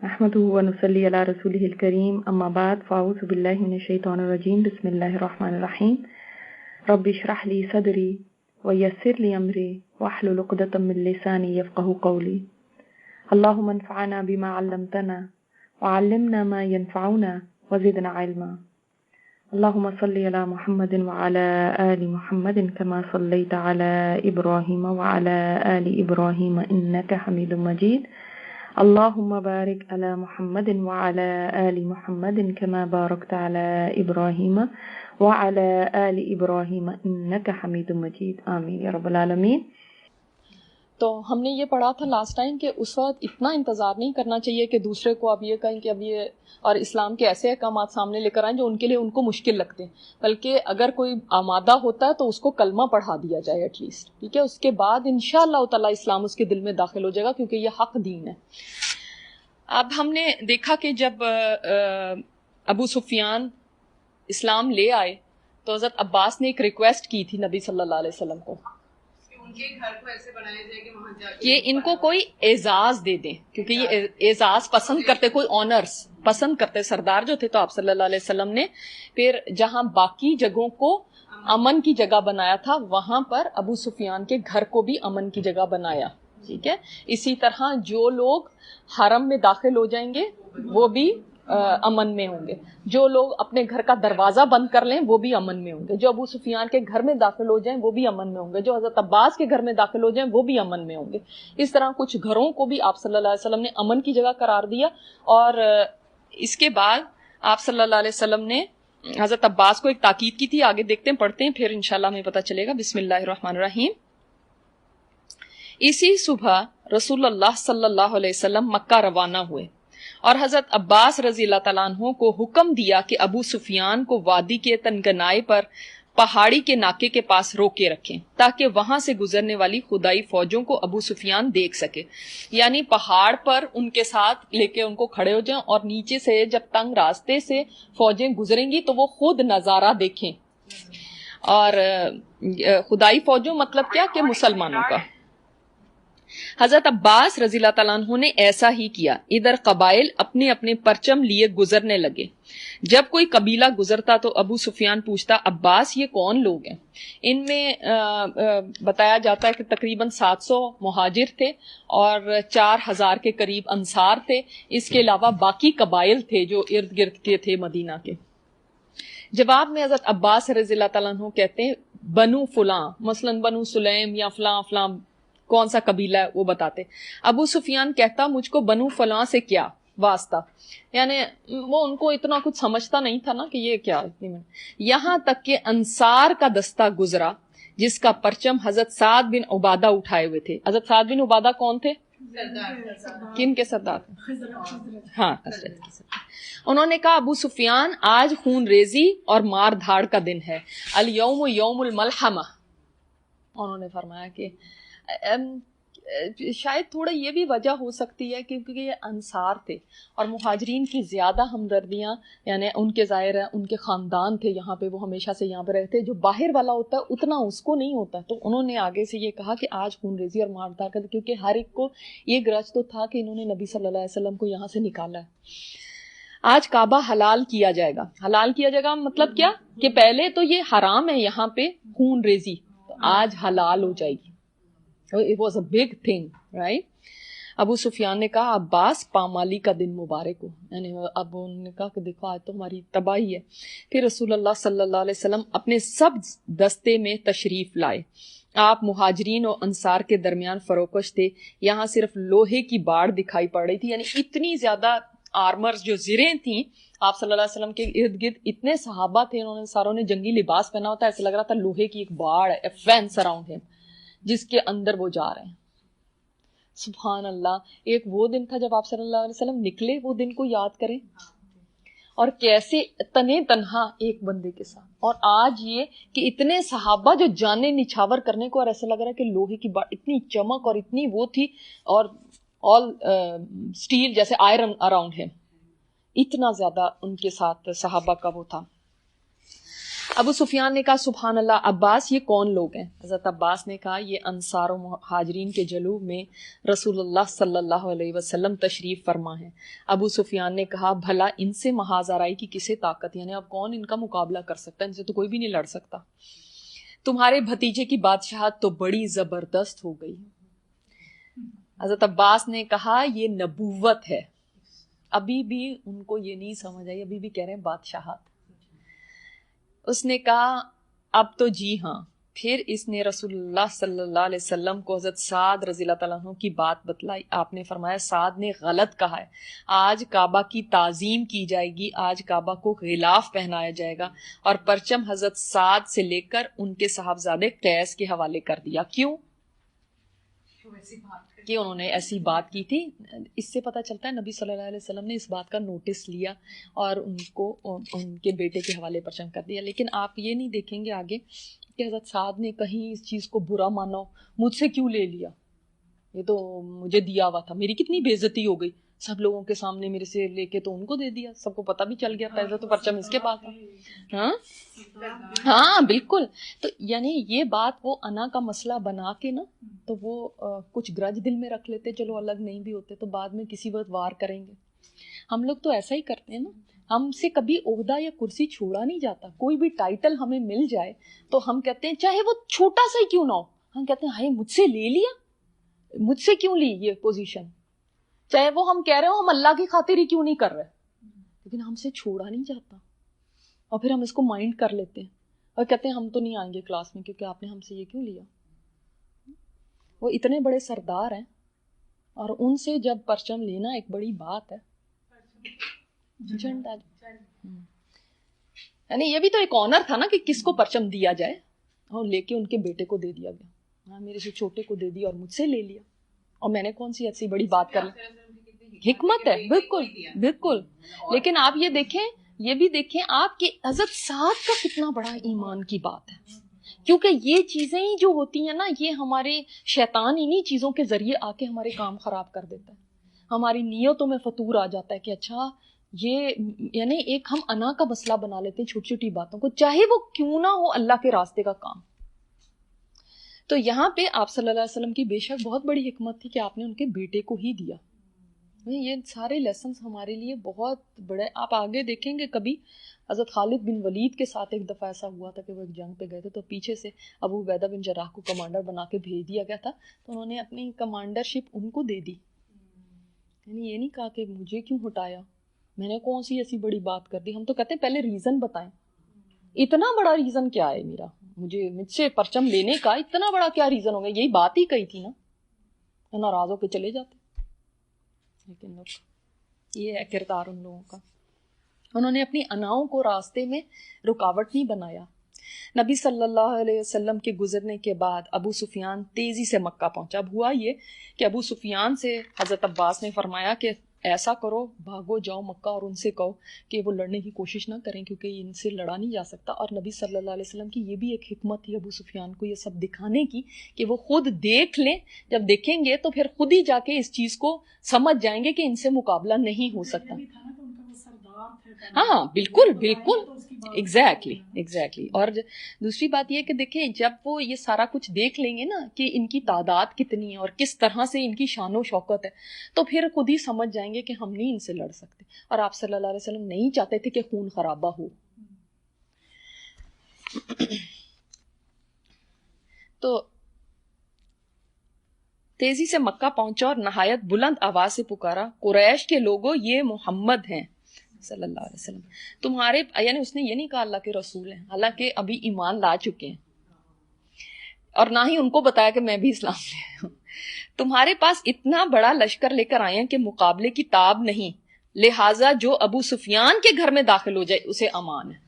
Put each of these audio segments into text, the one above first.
نحمده ونصلي على رسوله الكريم أما بعد فأعوذ بالله من الشيطان الرجيم بسم الله الرحمن الرحيم رب اشرح لي صدري ويسر لي أمري واحلل عقدة من لساني يفقهوا قولي اللهم انفعنا بما علمتنا وعلمنا ما ينفعنا وزدنا علما اللهم صل على محمد وعلى آل محمد كما صليت على إبراهيم وعلى آل إبراهيم إنك حميد مجيد اللهم بارك على محمد وعلى آل محمد كما باركت على إبراهيم وعلى آل إبراهيم إنك حميد مجيد آمين يا رب العالمين. تو ہم نے یہ پڑھا تھا لاسٹ ٹائم کہ اس وقت اتنا انتظار نہیں کرنا چاہیے کہ دوسرے کو اب یہ کہیں کہ اب یہ اور اسلام کے ایسے احکامات سامنے لے کر آئیں جو ان کے لیے ان کو مشکل لگتے ہیں، بلکہ اگر کوئی آمادہ ہوتا ہے تو اس کو کلمہ پڑھا دیا جائے ایٹ لیسٹ، ٹھیک ہے، اس کے بعد انشاءاللہ تعالیٰ اسلام اس کے دل میں داخل ہو جائے گا کیونکہ یہ حق دین ہے. اب ہم نے دیکھا کہ جب ابو سفیان اسلام لے آئے تو حضرت عباس نے ایک ریکویسٹ کی تھی نبی صلی اللہ علیہ وسلم کو کے گھر کو ایسے بنایا جائے کہ وہاں جا کہ ان کو کوئی اعزاز دے دیں، کیونکہ یہ اعزاز پسند کرتے، کوئی آنرز پسند کرتے. سردار جو تھے تو آپ صلی اللہ علیہ وسلم نے پھر جہاں باقی جگہوں کو امن کی جگہ بنایا تھا وہاں پر ابو سفیان کے گھر کو بھی امن کی جگہ بنایا، ٹھیک ہے. اسی طرح جو لوگ حرم میں داخل ہو جائیں گے وہ بھی امن میں ہوں گے، جو لوگ اپنے گھر کا دروازہ بند کر لیں وہ بھی امن میں ہوں گے، جو ابو سفیان کے گھر میں داخل ہو جائیں وہ بھی امن میں ہوں گے، جو حضرت عباس کے گھر میں داخل ہو جائیں وہ بھی امن میں ہوں گے. اس طرح کچھ گھروں کو بھی آپ صلی اللہ علیہ وسلم نے امن کی جگہ قرار دیا. اور اس کے بعد آپ صلی اللہ علیہ وسلم نے حضرت عباس کو ایک تاکید کی تھی. آگے دیکھتے ہیں، پڑھتے ہیں، پھر انشاءاللہ ہمیں پتہ چلے گا. بسم اللہ الرحمن الرحیم. اسی صبح رسول اللہ صلی اللہ علیہ وسلم مکہ روانہ ہوئے اور حضرت عباس رضی اللہ تعالیٰ عنہ کو حکم دیا کہ ابو سفیان کو وادی کے تنگنائے پر پہاڑی کے ناکے کے پاس روکے رکھیں تاکہ وہاں سے گزرنے والی خدائی فوجوں کو ابو سفیان دیکھ سکے. یعنی پہاڑ پر ان کے ساتھ لے کے ان کو کھڑے ہو جائیں اور نیچے سے جب تنگ راستے سے فوجیں گزریں گی تو وہ خود نظارہ دیکھیں. اور خدائی فوجوں مطلب کیا کہ مسلمانوں کا. حضرت عباس رضی اللہ تعالیٰ عنہ نے ایسا ہی کیا. ادھر قبائل اپنے اپنے پرچم لیے گزرنے لگے. جب کوئی قبیلہ گزرتا تو ابو سفیان پوچھتا، عباس یہ کون لوگ ہیں؟ ان میں بتایا جاتا ہے کہ تقریباً 700 مہاجر تھے اور 4000 کے قریب انصار تھے. اس کے علاوہ باقی قبائل تھے جو ارد گرد کے تھے مدینہ کے. جواب میں حضرت عباس رضی اللہ تعالیٰ عنہ کہتے ہیں بنو فلاں، مثلاً بنو سلیم یا فلاں فلاں کون سا قبیلہ ہے وہ بتاتے. ابو سفیان کہتا مجھ کو بنو فلاں سے کیا واسطہ، یعنی وہ ان کو اتنا کچھ سمجھتا نہیں تھا نا کہ یہ کیا. یہاں تک کہ انصار کا دستہ گزرا جس کا پرچم حضرت سعد بن عبادہ اٹھائے ہوئے تھے. حضرت سعد بن عبادہ کون تھے؟ کن کے سردار؟ ہاں، حضرت کے سردار. انہوں نے کہا ابو سفیان آج خون ریزی اور مار دھاڑ کا دن ہے، الیوم یوم الملحمہ. انہوں نے فرمایا کہ شاید تھوڑا یہ بھی وجہ ہو سکتی ہے کیونکہ یہ انصار تھے اور مہاجرین کی زیادہ ہمدردیاں، یعنی ان کے ظاہر ہے ان کے خاندان تھے یہاں پہ، وہ ہمیشہ سے یہاں پہ رہتے. جو باہر والا ہوتا ہے اتنا اس کو نہیں ہوتا، تو انہوں نے آگے سے یہ کہا کہ آج خون ریزی اور مار دھاڑ کا، کیونکہ ہر ایک کو یہ گرج تو تھا کہ انہوں نے نبی صلی اللہ علیہ وسلم کو یہاں سے نکالا ہے. آج کعبہ حلال کیا جائے گا. حلال کیا جائے گا مطلب کیا کہ پہلے تو یہ حرام ہے یہاں پہ خون ریزی، تو آج حلال ہو جائے گی. It was a big thing, right? ابو سفیان نے کہا عباس پامالی کا دن مبارک ہو، یعنی اب انہوں نے کہا کہ دیکھو آج تو ہماری تباہی ہے. پھر رسول اللہ صلی اللہ علیہ وسلم اپنے سب دستے میں تشریف لائے. آپ مہاجرین اور انصار کے درمیان فروکش تھے. یہاں صرف لوہے کی باڑ دکھائی پڑ رہی تھی، یعنی اتنی زیادہ آرمرز جو زریں تھیں آپ صلی اللہ علیہ وسلم کے ارد گرد، اتنے صحابہ تھے، انہوں نے ساروں نے جنگی لباس پہنا ہوتا ہے، ایسا لگ رہا تھا لوہے کی ایک باڑ ہے، فینس اراؤنڈ ہم، جس کے اندر وہ جا رہے ہیں. سبحان اللہ. ایک وہ دن تھا جب آپ صلی اللہ علیہ وسلم نکلے، وہ دن کو یاد کریں، اور کیسے تنے تنہا ایک بندے کے ساتھ. اور آج یہ کہ اتنے صحابہ جو جانیں نچھاور کرنے کو، اور ایسا لگ رہا ہے کہ لوہے کی بات اتنی چمک اور اتنی وہ تھی، اور آل اسٹیل جیسے آئرن اراؤنڈ ہے، اتنا زیادہ ان کے ساتھ صحابہ کا وہ تھا. ابو سفیان نے کہا سبحان اللہ عباس یہ کون لوگ ہیں؟ حضرت عباس نے کہا یہ انصار و مہاجرین کے جلوہ میں رسول اللہ صلی اللہ علیہ وسلم تشریف فرما ہیں۔ ابو سفیان نے کہا بھلا ان سے محاذ آرائی کی کسے طاقت، یعنی اب کون ان کا مقابلہ کر سکتا ہے، ان سے تو کوئی بھی نہیں لڑ سکتا۔ تمہارے بھتیجے کی بادشاہت تو بڑی زبردست ہو گئی۔ حضرت عباس نے کہا یہ نبوت ہے۔ ابھی بھی ان کو یہ نہیں سمجھ آئی، ابھی بھی کہہ رہے ہیں بادشاہت۔ اس نے کہا اب تو جی ہاں۔ پھر اس نے رسول اللہ صلی اللہ علیہ وسلم کو حضرت سعد رضی اللہ تعالیٰ عنہ کی بات بتلائی۔ آپ نے فرمایا سعد نے غلط کہا ہے، آج کعبہ کی تعظیم کی جائے گی، آج کعبہ کو غلاف پہنایا جائے گا، اور پرچم حضرت سعد سے لے کر ان کے صاحبزادے قیس کے حوالے کر دیا۔ کیوں؟ کہ انہوں نے ایسی بات کی تھی۔ اس سے پتہ چلتا ہے نبی صلی اللہ علیہ وسلم نے اس بات کا نوٹس لیا اور ان کو ان کے بیٹے کے حوالے پرچم کر دیا۔ لیکن آپ یہ نہیں دیکھیں گے آگے کہ حضرت سعد نے کہیں اس چیز کو برا مانا ہو، مجھ سے کیوں لے لیا، یہ تو مجھے دیا ہوا تھا، میری کتنی بے عزتی ہو گئی، سب لوگوں کے سامنے میرے سے لے کے تو ان کو دے دیا، سب کو پتہ بھی چل گیا پہلے تو پرچم اس کے پاس تھا۔ ہاں بالکل۔ تو یعنی یہ بات وہ انا کا مسئلہ بنا کے نا، تو وہ کچھ گرج دل میں رکھ لیتے، چلو الگ نہیں بھی ہوتے تو بعد میں کسی وقت وار کریں گے۔ ہم لوگ تو ایسا ہی کرتے ہیں نا، ہم سے کبھی عہدہ یا کرسی چھوڑا نہیں جاتا، کوئی بھی ٹائٹل ہمیں مل جائے تو ہم کہتے ہیں چاہے وہ چھوٹا سا ہی کیوں نہ ہو، ہم کہتے ہیں ہائے مجھ سے لے لیا، مجھ سے کیوں لی یہ پوزیشن، چاہے وہ ہم کہہ رہے ہو ہم اللہ کی خاطر ہی کیوں نہیں کر رہے، لیکن ہم سے چھوڑا نہیں جاتا، اور پھر ہم اس کو مائنڈ کر لیتے ہیں اور کہتے ہیں ہم تو نہیں آئیں گے کلاس میں کیونکہ آپ نے ہم سے یہ کیوں لیا۔ وہ اتنے بڑے سردار ہیں اور ان سے جب پرچم لینا ایک بڑی بات ہے۔ یعنی یہ بھی تو ایک آنر تھا نا کہ کس کو پرچم دیا جائے، اور لے کے ان کے بیٹے کو دے دیا گیا، ہاں میرے سے چھوٹے کو دے دیا اور مجھ سے لے لیا، اور میں نے کون سی ایسی بڑی بات کر لی۔ حکمت ہے، بالکل بالکل۔ لیکن آپ یہ دیکھیں، یہ بھی دیکھیں آپ کہ حضرت سعد کا کتنا بڑا ایمان کی بات ہے، کیونکہ یہ چیزیں ہی جو ہوتی ہیں نا، یہ ہمارے شیطان انہی چیزوں کے ذریعے آ کے ہمارے کام خراب کر دیتا ہے، ہماری نیتوں میں فطور آ جاتا ہے کہ اچھا یہ یعنی ایک ہم انا کا مسئلہ بنا لیتے ہیں چھوٹی چھوٹی باتوں کو، چاہے وہ کیوں نہ ہو اللہ کے راستے کا کام۔ تو یہاں پہ آپ صلی اللہ علیہ وسلم کی بے شک بہت بڑی حکمت تھی کہ آپ نے ان کے بیٹے کو ہی دیا۔ یہ سارے لیسنز ہمارے لیے بہت بڑے۔ آپ آگے دیکھیں گے کبھی حضرت خالد بن ولید کے ساتھ ایک دفعہ ایسا ہوا تھا کہ وہ ایک جنگ پہ گئے تھے، تو پیچھے سے ابو عبیدہ بن جراح کو کمانڈر بنا کے بھیج دیا گیا تھا، تو انہوں نے اپنی کمانڈرشپ ان کو دے دی، یعنی یہ نہیں کہا کہ مجھے کیوں ہٹایا، میں نے کون سی ایسی بڑی بات کر دی۔ ہم تو کہتے ہیں پہلے ریزن بتائیں، اتنا بڑا ریزن کیا ہے میرا، مجھ سے پرچم لینے کا اتنا بڑا کیا ریزن ہوگا، یہی بات ہی کہی تھی نا، ناراض ہو کے چلے جاتے۔ لیکن لوگ یہ ہے کردار ان لوگوں کا، انہوں نے اپنی اناؤں کو راستے میں رکاوٹ نہیں بنایا۔ نبی صلی اللہ علیہ وسلم کے گزرنے کے بعد ابو سفیان تیزی سے مکہ پہنچا۔ اب ہوا یہ کہ ابو سفیان سے حضرت عباس نے فرمایا کہ ایسا کرو، بھاگو جاؤ مکہ اور ان سے کہو کہ وہ لڑنے کی کوشش نہ کریں کیونکہ ان سے لڑا نہیں جا سکتا۔ اور نبی صلی اللہ علیہ وسلم کی یہ بھی ایک حکمت تھی ابو سفیان کو یہ سب دکھانے کی کہ وہ خود دیکھ لیں، جب دیکھیں گے تو پھر خود ہی جا کے اس چیز کو سمجھ جائیں گے کہ ان سے مقابلہ نہیں ہو سکتا۔ ہاں بالکل بالکل، ایگزیکٹلی۔ اور دوسری بات یہ کہ دیکھیں جب وہ یہ سارا کچھ دیکھ لیں گے نا کہ ان کی تعداد کتنی ہے اور کس طرح سے ان کی شان و شوکت ہے، تو پھر خود ہی سمجھ جائیں گے کہ ہم نہیں ان سے لڑ سکتے۔ اور آپ صلی اللہ علیہ وسلم نہیں چاہتے تھے کہ خون خرابہ ہو۔ تو تیزی سے مکہ پہنچا اور نہایت بلند آواز سے پکارا، قریش کے لوگوں یہ محمد ہیں صلی اللہ علیہ وسلم تمہارے، یعنی اس نے یہ نہیں کہا اللہ کے رسول ہیں، حالانکہ ابھی ایمان لا چکے ہیں، اور نہ ہی ان کو بتایا کہ میں بھی اسلام لے ہوں، تمہارے پاس اتنا بڑا لشکر لے کر آئے ہیں کہ مقابلے کی تاب نہیں، لہٰذا جو ابو سفیان کے گھر میں داخل ہو جائے اسے امان ہے۔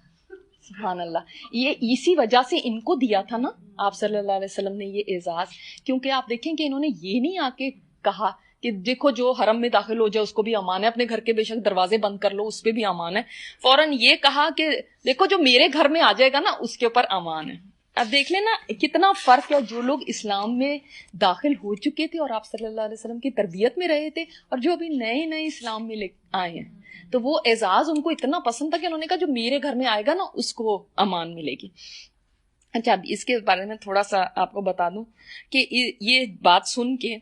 سبحان اللہ، یہ اسی وجہ سے ان کو دیا تھا نا آپ صلی اللہ علیہ وسلم نے یہ اعزاز، کیونکہ آپ دیکھیں کہ انہوں نے یہ نہیں آ کے کہا کہ دیکھو جو حرم میں داخل ہو جائے اس کو بھی امان ہے، اپنے گھر کے بے شک دروازے بند کر لو اس پہ بھی امان ہے، فوراً یہ کہا کہ دیکھو جو میرے گھر میں آ جائے گا نا اس کے اوپر امان ہے۔ اب دیکھ لیں نا کتنا فرق ہے، جو لوگ اسلام میں داخل ہو چکے تھے اور آپ صلی اللہ علیہ وسلم کی تربیت میں رہے تھے، اور جو ابھی نئے نئے اسلام میں آئے ہیں، تو وہ اعزاز ان کو اتنا پسند تھا کہ انہوں نے کہا جو میرے گھر میں آئے گا نا اس کو امان ملے گی. اچھا اب اس کے بارے میں تھوڑا سا آپ کو بتا دوں کہ یہ بات سن کے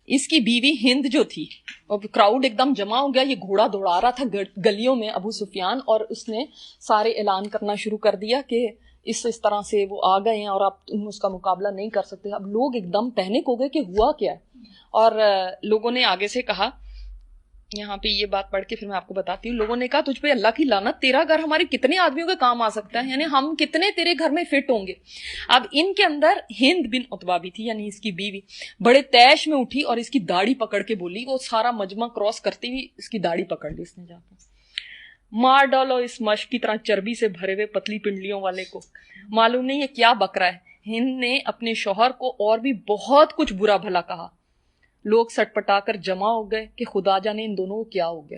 اس کی بیوی ہند جو تھی، اور کراؤڈ ایک دم جمع ہو گیا، یہ گھوڑا دوڑا رہا تھا گلیوں میں ابو سفیان، اور اس نے سارے اعلان کرنا شروع کر دیا کہ اس طرح سے وہ آ گئے ہیں اور اب تم اس کا مقابلہ نہیں کر سکتے. اب لوگ ایک دم پینک ہو گئے کہ ہوا کیا ہے. اور لوگوں نے آگے سے کہا، یہاں پہ یہ بات پڑھ کے پھر میں آپ کو بتاتی ہوں، لوگوں نے کہا تجھ پہ اللہ کی لعنت، تیرا گھر ہمارے کتنے آدمیوں کے کام آ سکتا ہے، یعنی ہم کتنے تیرے گھر میں فٹ ہوں گے. اب ان کے اندر ہند بن عتبہ بھی تھی، یعنی اس کی بیوی، بڑے تیش میں اٹھی اور اس کی داڑھی پکڑ کے بولی، وہ سارا مجمع کراس کرتی ہوئی اس کی داڑھی پکڑ لی اس نے، جا کے مار ڈالو اس مشق کی طرح چربی سے بھرے ہوئے پتلی پنڈلیوں والے کو، معلوم نہیں یہ کیا بک رہا ہے. ہند نے اپنے شوہر کو اور بھی بہت کچھ برا بھلا کہا. لوگ سٹ پٹا کر جمع ہو گئے کہ خدا جانے ان دونوں کو کیا ہو گیا.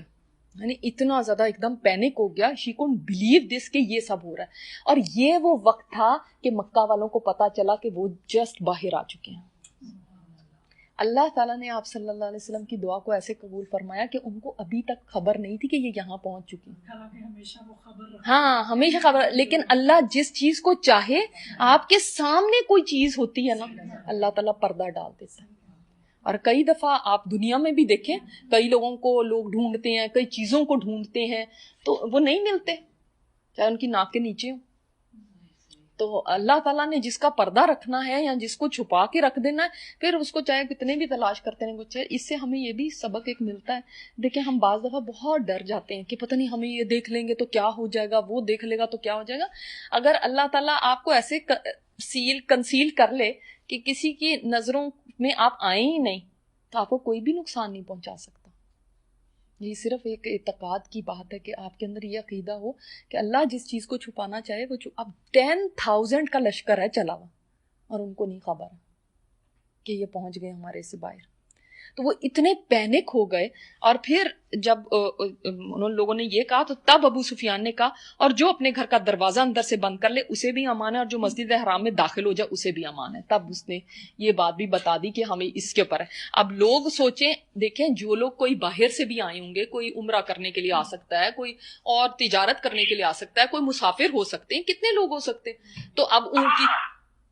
یعنی اتنا زیادہ ایک دم پینک ہو گیا، شی کونٹ بلیو دس کہ یہ سب ہو رہا ہے. اور یہ وہ وقت تھا کہ مکہ والوں کو پتا چلا کہ وہ جسٹ باہر آ چکے ہیں. اللہ تعالیٰ نے آپ صلی اللہ علیہ وسلم کی دعا کو ایسے قبول فرمایا کہ ان کو ابھی تک خبر نہیں تھی کہ یہ یہاں پہنچ چکی ہیں. ہاں ہمیشہ خبر، لیکن اللہ جس چیز کو چاہے، آپ کے سامنے کوئی چیز ہوتی ہے نا، اللہ تعالیٰ پردہ ڈال دیتا ہے. اور کئی دفعہ آپ دنیا میں بھی دیکھیں، کئی لوگوں کو لوگ ڈھونڈتے ہیں، کئی چیزوں کو ڈھونڈتے ہیں تو وہ نہیں ملتے، چاہے ان کی ناک کے نیچے ہوں. تو اللہ تعالیٰ نے جس کا پردہ رکھنا ہے یا جس کو چھپا کے رکھ دینا ہے، پھر اس کو چاہے کتنے بھی تلاش کرتے ہیں کچھ. اس سے ہمیں یہ بھی سبق ایک ملتا ہے. دیکھیں ہم بعض دفعہ بہت ڈر جاتے ہیں کہ پتہ نہیں ہمیں یہ دیکھ لیں گے تو کیا ہو جائے گا، وہ دیکھ لے گا تو کیا ہو جائے گا. اگر اللہ تعالیٰ آپ کو ایسے کنسیل کر لے کہ کسی کی نظروں میں آپ آئیں ہی نہیں، تو آپ کو کوئی بھی نقصان نہیں پہنچا سکتا. یہ صرف ایک اعتقاد کی بات ہے کہ آپ کے اندر یہ عقیدہ ہو کہ اللہ جس چیز کو چھپانا چاہے وہ اب 10,000 کا لشکر ہے چلا ہوا اور ان کو نہیں خبر کہ یہ پہنچ گئے ہمارے سے باہر. تو وہ اتنے پینک ہو گئے. اور پھر جب ان لوگوں نے یہ کہا تو تب ابو سفیان نے کہا، اور جو اپنے گھر کا دروازہ اندر سے بند کر لے اسے بھی امان ہے، اور جو مسجد حرام میں داخل ہو جائے اسے بھی امان ہے. تب اس نے یہ بات بھی بتا دی کہ ہمیں اس کے اوپر ہے. اب لوگ سوچیں، دیکھیں جو لوگ کوئی باہر سے بھی آئے ہوں گے، کوئی عمرہ کرنے کے لیے آ سکتا ہے، کوئی اور تجارت کرنے کے لیے آ سکتا ہے، کوئی مسافر ہو سکتے ہیں، کتنے لوگ ہو سکتے ہیں. تو اب ان کی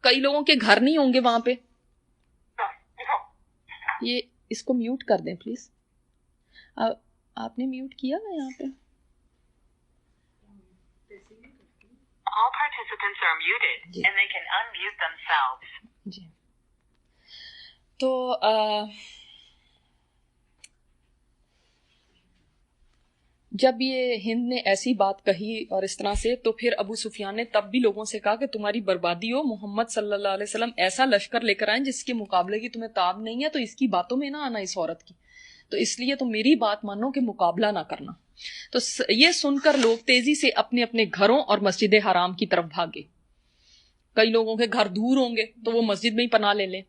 کئی لوگوں کے گھر نہیں ہوں گے وہاں پہ. یہ اس کو میوٹ کر دیں پلیز. آپ نے میوٹ کیا ہے یہاں پہ؟ All participants are muted and they can unmute themselves. جی تو جب یہ ہند نے ایسی بات کہی اور اس طرح سے، تو پھر ابو سفیان نے تب بھی لوگوں سے کہا کہ تمہاری بربادی ہو، محمد صلی اللہ علیہ وسلم ایسا لشکر لے کر آئیں جس کے مقابلے کی تمہیں تاب نہیں ہے، تو اس کی باتوں میں نہ آنا اس عورت کی، تو اس لیے تم میری بات مانو کہ مقابلہ نہ کرنا. تو یہ سن کر لوگ تیزی سے اپنے اپنے گھروں اور مسجد حرام کی طرف بھاگے. کئی لوگوں کے گھر دور ہوں گے تو وہ مسجد میں ہی پناہ لے لیں.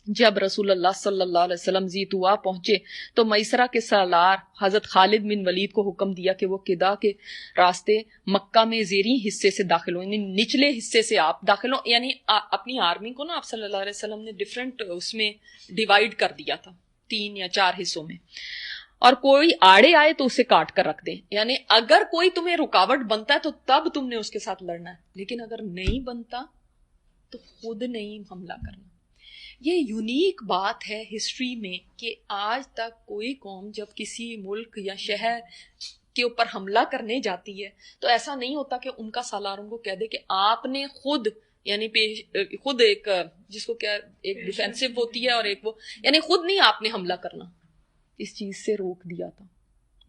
جب رسول اللہ صلی اللہ علیہ وسلم زیتوا پہنچے تو میسرہ کے سالار حضرت خالد بن ولید کو حکم دیا کہ وہ قدا کے راستے مکہ میں زیریں حصے سے داخل ہوں، یعنی نچلے حصے سے آپ داخل ہوں. یعنی اپنی آرمی کو نا آپ صلی اللہ علیہ وسلم نے ڈیفرنٹ اس میں ڈیوائیڈ کر دیا تھا، 3 یا 4 حصوں میں. اور کوئی آڑے آئے تو اسے کاٹ کر رکھ دیں، یعنی اگر کوئی تمہیں رکاوٹ بنتا ہے تو تب تم نے اس کے ساتھ لڑنا ہے، لیکن اگر نہیں بنتا تو خود نہیں حملہ کرنا. یہ یونیک بات ہے ہسٹری میں کہ آج تک کوئی قوم جب کسی ملک یا شہر کے اوپر حملہ کرنے جاتی ہے تو ایسا نہیں ہوتا کہ ان کا سالاروں کو کہہ دے کہ آپ نے خود، یعنی خود ایک جس کو کیا ایک ڈیفینسو ہوتی ہے اور ایک وہ، یعنی خود نہیں آپ نے حملہ کرنا. اس چیز سے روک دیا تھا.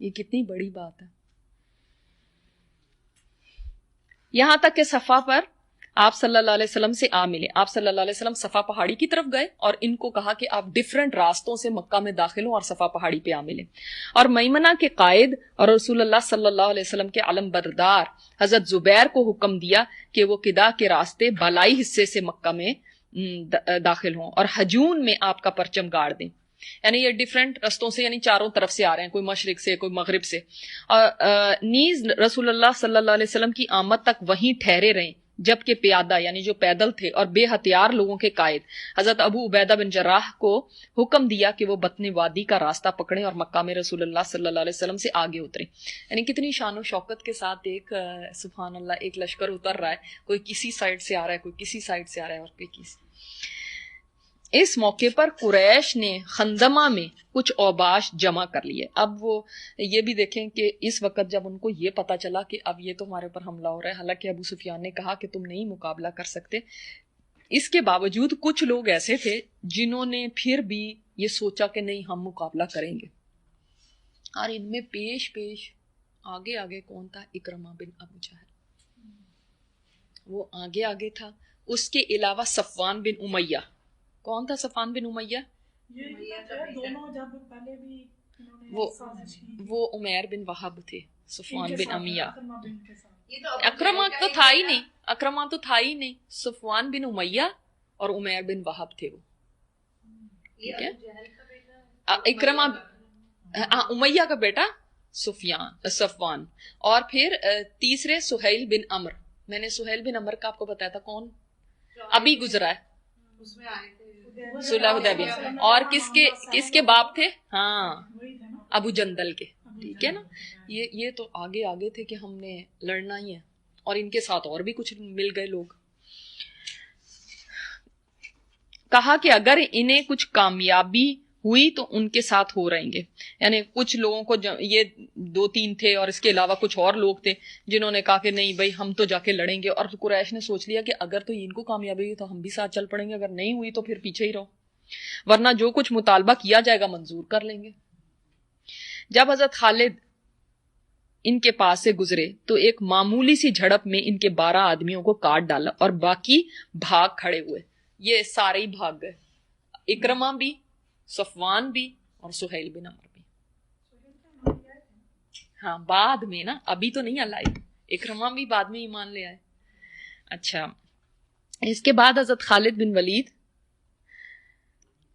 یہ کتنی بڑی بات ہے. یہاں تک کہ صفا پر آپ صلی اللہ علیہ وسلم سے آ ملے. آپ صلی اللہ علیہ وسلم صفا پہاڑی کی طرف گئے اور ان کو کہا کہ آپ ڈیفرنٹ راستوں سے مکہ میں داخل ہوں اور صفا پہاڑی پہ آ ملے. اور میمنہ کے قائد اور رسول اللہ صلی اللہ علیہ وسلم کے علم بردار حضرت زبیر کو حکم دیا کہ وہ قدا کے راستے بالائی حصے سے مکہ میں داخل ہوں اور حجون میں آپ کا پرچم گاڑ دیں. یعنی یہ ڈیفرنٹ رستوں سے، یعنی چاروں طرف سے آ رہے ہیں، کوئی مشرق سے، کوئی مغرب سے. اور نیز رسول اللہ صلی اللہ علیہ وسلم کی آمد تک وہیں ٹھہرے رہیں جبکہ پیادہ یعنی جو پیدل تھے اور بے ہتھیار لوگوں کے قائد حضرت ابو عبیدہ بن جراح کو حکم دیا کہ وہ بطن وادی کا راستہ پکڑیں اور مکہ میں رسول اللہ صلی اللہ علیہ وسلم سے آگے اتریں. یعنی کتنی شان و شوکت کے ساتھ ایک سبحان اللہ ایک لشکر اتر رہا ہے, کوئی کسی سائڈ سے آ رہا ہے, کوئی کسی سائڈ سے آ رہا ہے, اور کوئی کسی. اس موقع پر قریش نے خندمہ میں کچھ اوباش جمع کر لیے. اب وہ یہ بھی دیکھیں کہ اس وقت جب ان کو یہ پتا چلا کہ اب یہ تو ہمارے اوپر حملہ ہو رہا ہے, حالانکہ ابو سفیان نے کہا کہ تم نہیں مقابلہ کر سکتے, اس کے باوجود کچھ لوگ ایسے تھے جنہوں نے پھر بھی یہ سوچا کہ نہیں ہم مقابلہ کریں گے. اور ان میں پیش پیش آگے آگے کون تھا؟ اکرمہ بن ابو جہل, وہ آگے آگے تھا. اس کے علاوہ صفوان بن امیہ. کون تھا صفوان بن امیہ؟ وہ عمیر بن وہب تھے. صفوان بن امیہ. اکرمہ تو تھا ہی نہیں, اکرمہ تو تھا ہی نہیں. صفوان بن امیہ اور عمیر بن وہب تھے وہ. ٹھیک ہے, اکرمہ امیہ کا بیٹا صفوان, اور پھر تیسرے سہیل بن عمر. میں نے سہیل بن عمر کا آپ کو بتایا تھا کون, ابھی گزرا ہے, صلح حدیبیہ. اور کس کے باپ تھے؟ ہاں ابو جندل کے. ٹھیک ہے نا, یہ تو آگے آگے تھے کہ ہم نے لڑنا ہی ہے, اور ان کے ساتھ اور بھی کچھ مل گئے لوگ. کہا کہ اگر انہیں کچھ کامیابی ہوئی تو ان کے ساتھ ہو رہیں گے. یعنی کچھ لوگوں کو یہ 2-3 تھے اور اس کے علاوہ کچھ اور لوگ تھے جنہوں نے کہا کہ نہیں بھائی ہم تو جا کے لڑیں گے. اور قریش نے سوچ لیا کہ اگر تو ان کو کامیابی ہوئی تو ہم بھی ساتھ چل پڑیں گے, اگر نہیں ہوئی تو پھر پیچھے ہی رہو, ورنہ جو کچھ مطالبہ کیا جائے گا منظور کر لیں گے. جب حضرت خالد ان کے پاس سے گزرے تو ایک معمولی سی جھڑپ میں ان کے 12 آدمیوں کو کاٹ ڈالا اور باقی بھاگ کھڑے ہوئے. یہ سارے ہی بھاگ گئے, اکرمہ بھی, صفوان بھی, اور سہیل بن عمر بھی. ہاں بعد میں نا, ابھی تو نہیں لائے. اکرمہ بھی بعد میں ایمان لے آئے. اچھا, اس کے بعد حضرت خالد بن ولید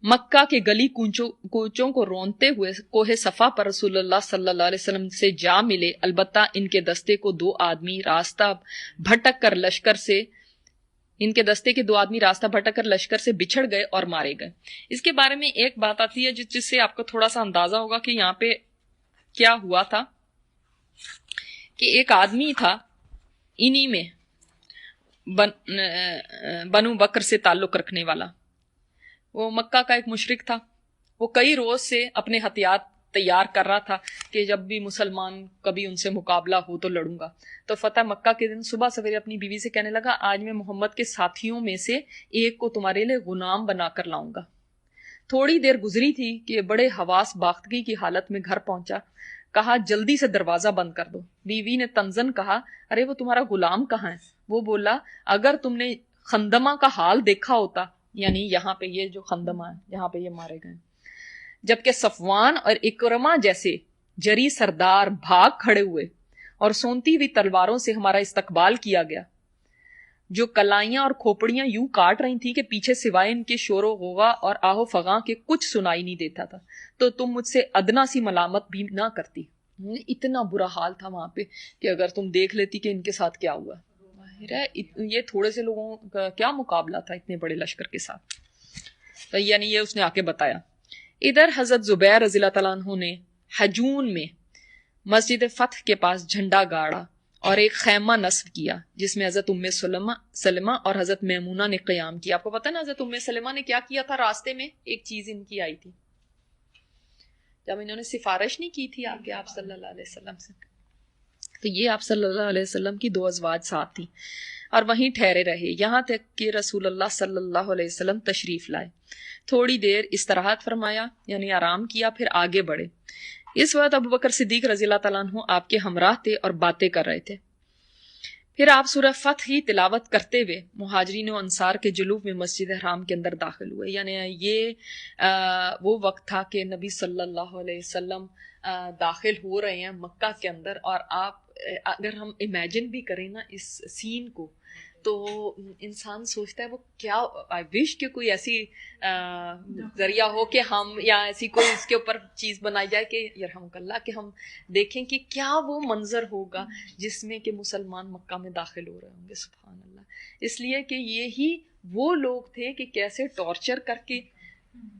مکہ کے گلی کوچوں کو رونتے ہوئے کوہ صفا پر رسول اللہ صلی اللہ علیہ وسلم سے جا ملے. البتہ ان کے دستے کو 2 آدمی راستہ بھٹک کر لشکر سے بچھڑ گئے اور مارے گئے. اس کے بارے میں ایک بات آتی ہے جس سے آپ کو تھوڑا سا اندازہ ہوگا کہ یہاں پہ کیا ہوا تھا. کہ ایک آدمی تھا انہی میں بنو بکر سے تعلق رکھنے والا, وہ مکہ کا ایک مشرک تھا. وہ کئی روز سے اپنے ہتھیار تیار کر رہا تھا کہ جب بھی مسلمان کبھی ان سے مقابلہ ہو تو لڑوں گا. تو فتح مکہ کے دن صبح سویرے اپنی بیوی سے کہنے لگا آج میں محمد کے ساتھیوں میں سے ایک کو تمہارے لیے غلام بنا کر لاؤں گا. تھوڑی دیر گزری تھی کہ بڑے حواس باختگی کی حالت میں گھر پہنچا. کہا جلدی سے دروازہ بند کر دو. بیوی نے تنزن کہا ارے وہ تمہارا غلام کہاں ہے؟ وہ بولا اگر تم نے خندمہ کا حال دیکھا ہوتا, یعنی یہاں پہ یہ جو خندمہ ہے یہاں پہ یہ مارے گئے, جبکہ صفوان اور اکرمہ جیسے جری سردار بھاگ کھڑے ہوئے اور سونتی ہوئی تلواروں سے ہمارا استقبال کیا گیا, جو کلائیاں اور کھوپڑیاں یوں کاٹ رہی تھی کہ پیچھے سوائے ان کے شور و غوغا اور آہو فغاں کے کچھ سنائی نہیں دیتا تھا, تو تم مجھ سے ادنا سی ملامت بھی نہ کرتی. اتنا برا حال تھا وہاں پہ کہ اگر تم دیکھ لیتی کہ ان کے ساتھ کیا ہوا. یہ تھوڑے سے لوگوں کا کیا مقابلہ تھا اتنے بڑے لشکر کے ساتھ. تو یعنی یہ اس نے آ کے بتایا. ادھر حضرت زبیر رضی اللہ تعالیٰ عنہ نے حجون میں مسجد فتح کے پاس جھنڈا گاڑا اور ایک خیمہ نصب کیا جس میں حضرت ام سلمہ اور حضرت میمونہ نے قیام کیا. آپ کو پتہ نا حضرت ام سلمہ نے کیا کیا تھا؟ راستے میں ایک چیز ان کی آئی تھی جب انہوں نے سفارش نہیں کی تھی آگے آپ صلی اللہ علیہ وسلم سے, تو یہ آپ صلی اللہ علیہ وسلم کی 2 ازواج ساتھ تھیں اور وہیں ٹھہرے رہے یہاں تک کہ رسول اللہ صلی اللہ علیہ وسلم تشریف لائے. تھوڑی دیر استراحت فرمایا یعنی آرام کیا, پھر آگے بڑھے. اس وقت ابو بکر صدیق رضی اللہ تعالیٰ عنہ آپ کے ہمراہ تھے اور باتیں کر رہے تھے. پھر آپ سورہ فتح ہی تلاوت کرتے ہوئے مہاجرین و انصار کے جلوف میں مسجد حرام کے اندر داخل ہوئے. یعنی یہ وہ وقت تھا کہ نبی صلی اللہ علیہ وسلم داخل ہو رہے ہیں مکہ کے اندر, اور آپ اگر ہم امیجن بھی کریں نا اس سین کو, تو انسان سوچتا ہے وہ کیا، آئی وش کہ کوئی ایسی ذریعہ ہو کہ ہم یا ایسی کوئی اس کے اوپر چیز بنائی جائے کہ یرحمک اللہ، کہ ہم دیکھیں کہ کیا وہ منظر ہوگا جس میں کہ مسلمان مکہ میں داخل ہو رہے ہوں گے. سبحان اللہ. اس لیے کہ یہی وہ لوگ تھے کہ کیسے ٹارچر کر کے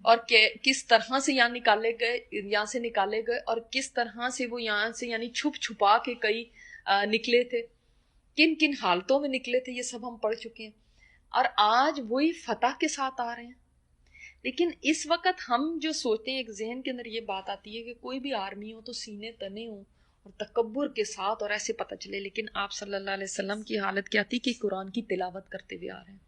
اور کس طرح سے یہاں نکالے گئے اور کس طرح سے وہ یہاں سے یعنی چھپ چھپا کے کئی نکلے تھے، کن کن حالتوں میں نکلے تھے، یہ سب ہم پڑھ چکے ہیں. اور آج وہی فتح کے ساتھ آ رہے ہیں. لیکن اس وقت ہم جو سوچتے ہیں، ایک ذہن کے اندر یہ بات آتی ہے کہ کوئی بھی آرمی ہو تو سینے تنے ہوں اور تکبر کے ساتھ اور ایسے پتہ چلے. لیکن آپ صلی اللہ علیہ وسلم کی حالت کیا تھی کہ قرآن کی تلاوت کرتے ہوئے آ رہے ہیں.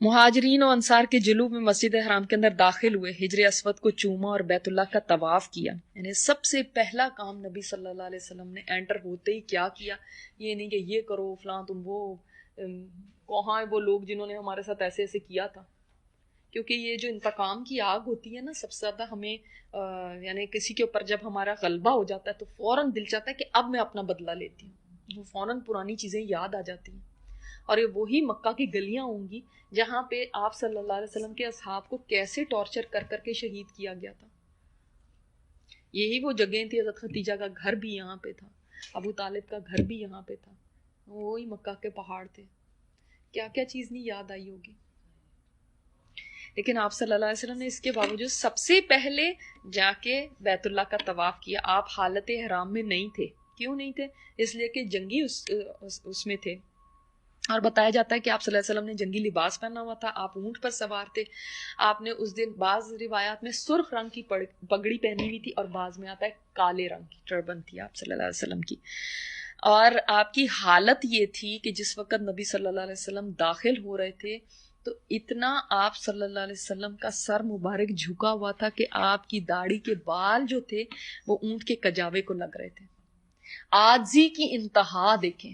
مہاجرین و انصار کے جلوہ میں مسجد حرام کے اندر داخل ہوئے، حجر اسود کو چوما اور بیت اللہ کا طواف کیا. یعنی سب سے پہلا کام نبی صلی اللہ علیہ وسلم نے انٹر ہوتے ہی کیا کیا، یہ نہیں کہ یہ کرو فلاں تم وہ کہاں وہ لوگ جنہوں نے ہمارے ساتھ ایسے ایسے کیا تھا. کیونکہ یہ جو انتقام کی آگ ہوتی ہے نا، سب سے زیادہ ہمیں یعنی کسی کے اوپر جب ہمارا غلبہ ہو جاتا ہے تو فوراً دل چاہتا ہے کہ اب میں اپنا بدلہ لیتی ہوں. وہ فوراً پرانی چیزیں یاد آ جاتی ہیں. اور یہ وہی مکہ کی گلیاں ہوں گی جہاں پہ آپ صلی اللہ علیہ وسلم کے اصحاب کو کیسے ٹارچر کر کر کے شہید کیا گیا تھا. یہی وہ جگہیں تھی. حضرت خدیجہ کا گھر بھی یہاں پہ تھا، ابو طالب کا گھر بھی یہاں پہ تھا، وہی مکہ کے پہاڑ تھے. کیا کیا چیز نہیں یاد آئی ہوگی. لیکن آپ صلی اللہ علیہ وسلم نے اس کے باوجود سب سے پہلے جا کے بیت اللہ کا طواف کیا. آپ حالت احرام میں نہیں تھے. کیوں نہیں تھے؟ اس لیے کہ جنگی اس میں تھے. اور بتایا جاتا ہے کہ آپ صلی اللہ علیہ وسلم نے جنگی لباس پہنا ہوا تھا، آپ اونٹ پر سوار تھے. آپ نے اس دن بعض روایات میں سرخ رنگ کی پگڑی پہنی ہوئی تھی اور بعض میں آتا ہے کالے رنگ کی ٹربن تھی آپ صلی اللہ علیہ وسلم کی. اور آپ کی حالت یہ تھی کہ جس وقت نبی صلی اللہ علیہ وسلم داخل ہو رہے تھے تو اتنا آپ صلی اللہ علیہ وسلم کا سر مبارک جھکا ہوا تھا کہ آپ کی داڑھی کے بال جو تھے وہ اونٹ کے کجاوے کو لگ رہے تھے. عاجزی کی انتہا دیکھیں.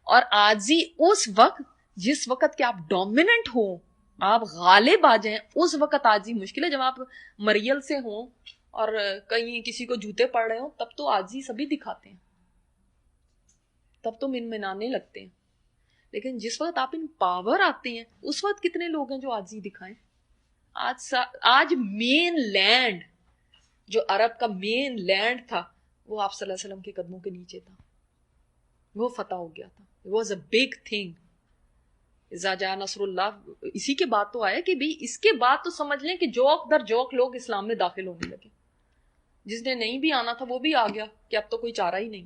اور عاجزی اس وقت جس وقت کہ آپ ڈومیننٹ ہوں، آپ غالب آ جائیں، اس وقت عاجزی مشکل ہے. جب آپ مریل سے ہوں اور کہیں کسی کو جوتے پڑ رہے ہوں تب تو عاجزی سبھی دکھاتے ہیں، تب تو منمنانے لگتے ہیں. لیکن جس وقت آپ ان پاور آتے ہیں اس وقت کتنے لوگ ہیں جو عاجزی دکھائیں. آج مین لینڈ جو عرب کا مین لینڈ تھا وہ آپ صلی اللہ علیہ وسلم کے قدموں کے نیچے تھا. وہ فتح ہو گیا تھا. It was a big thing. اذا جاء نصر اللہ. اسی کے بعد تو آیا کہ بھئی اس کے بعد تو سمجھ لیں کہ جوک در جوک لوگ اسلام میں داخل ہونے لگے. جس نے نہیں بھی آنا تھا وہ بھی آ گیا کہ اب تو کوئی چارہ ہی نہیں.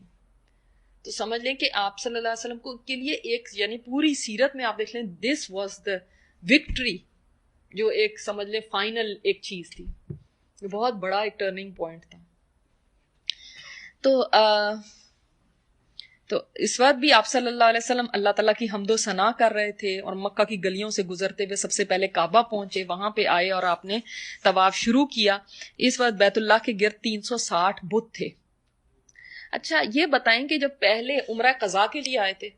تو سمجھ لیں کہ آپ صلی اللہ علیہ وسلم کو کے لیے ایک یعنی پوری سیرت میں آپ دیکھ لیں this was the victory، جو ایک سمجھ لیں فائنل ایک چیز تھی. یہ بہت بڑا ایک ٹرننگ پوائنٹ تھا. تو اس وقت بھی آپ صلی اللہ علیہ وسلم اللہ تعالیٰ کی حمد و ثنا کر رہے تھے اور مکہ کی گلیوں سے گزرتے ہوئے سب سے پہلے کعبہ پہنچے، وہاں پہ آئے اور آپ نے طواف شروع کیا. اس وقت بیت اللہ کے گرد 360 بت تھے. اچھا یہ بتائیں کہ جب پہلے عمرہ قضا کے لیے آئے تھے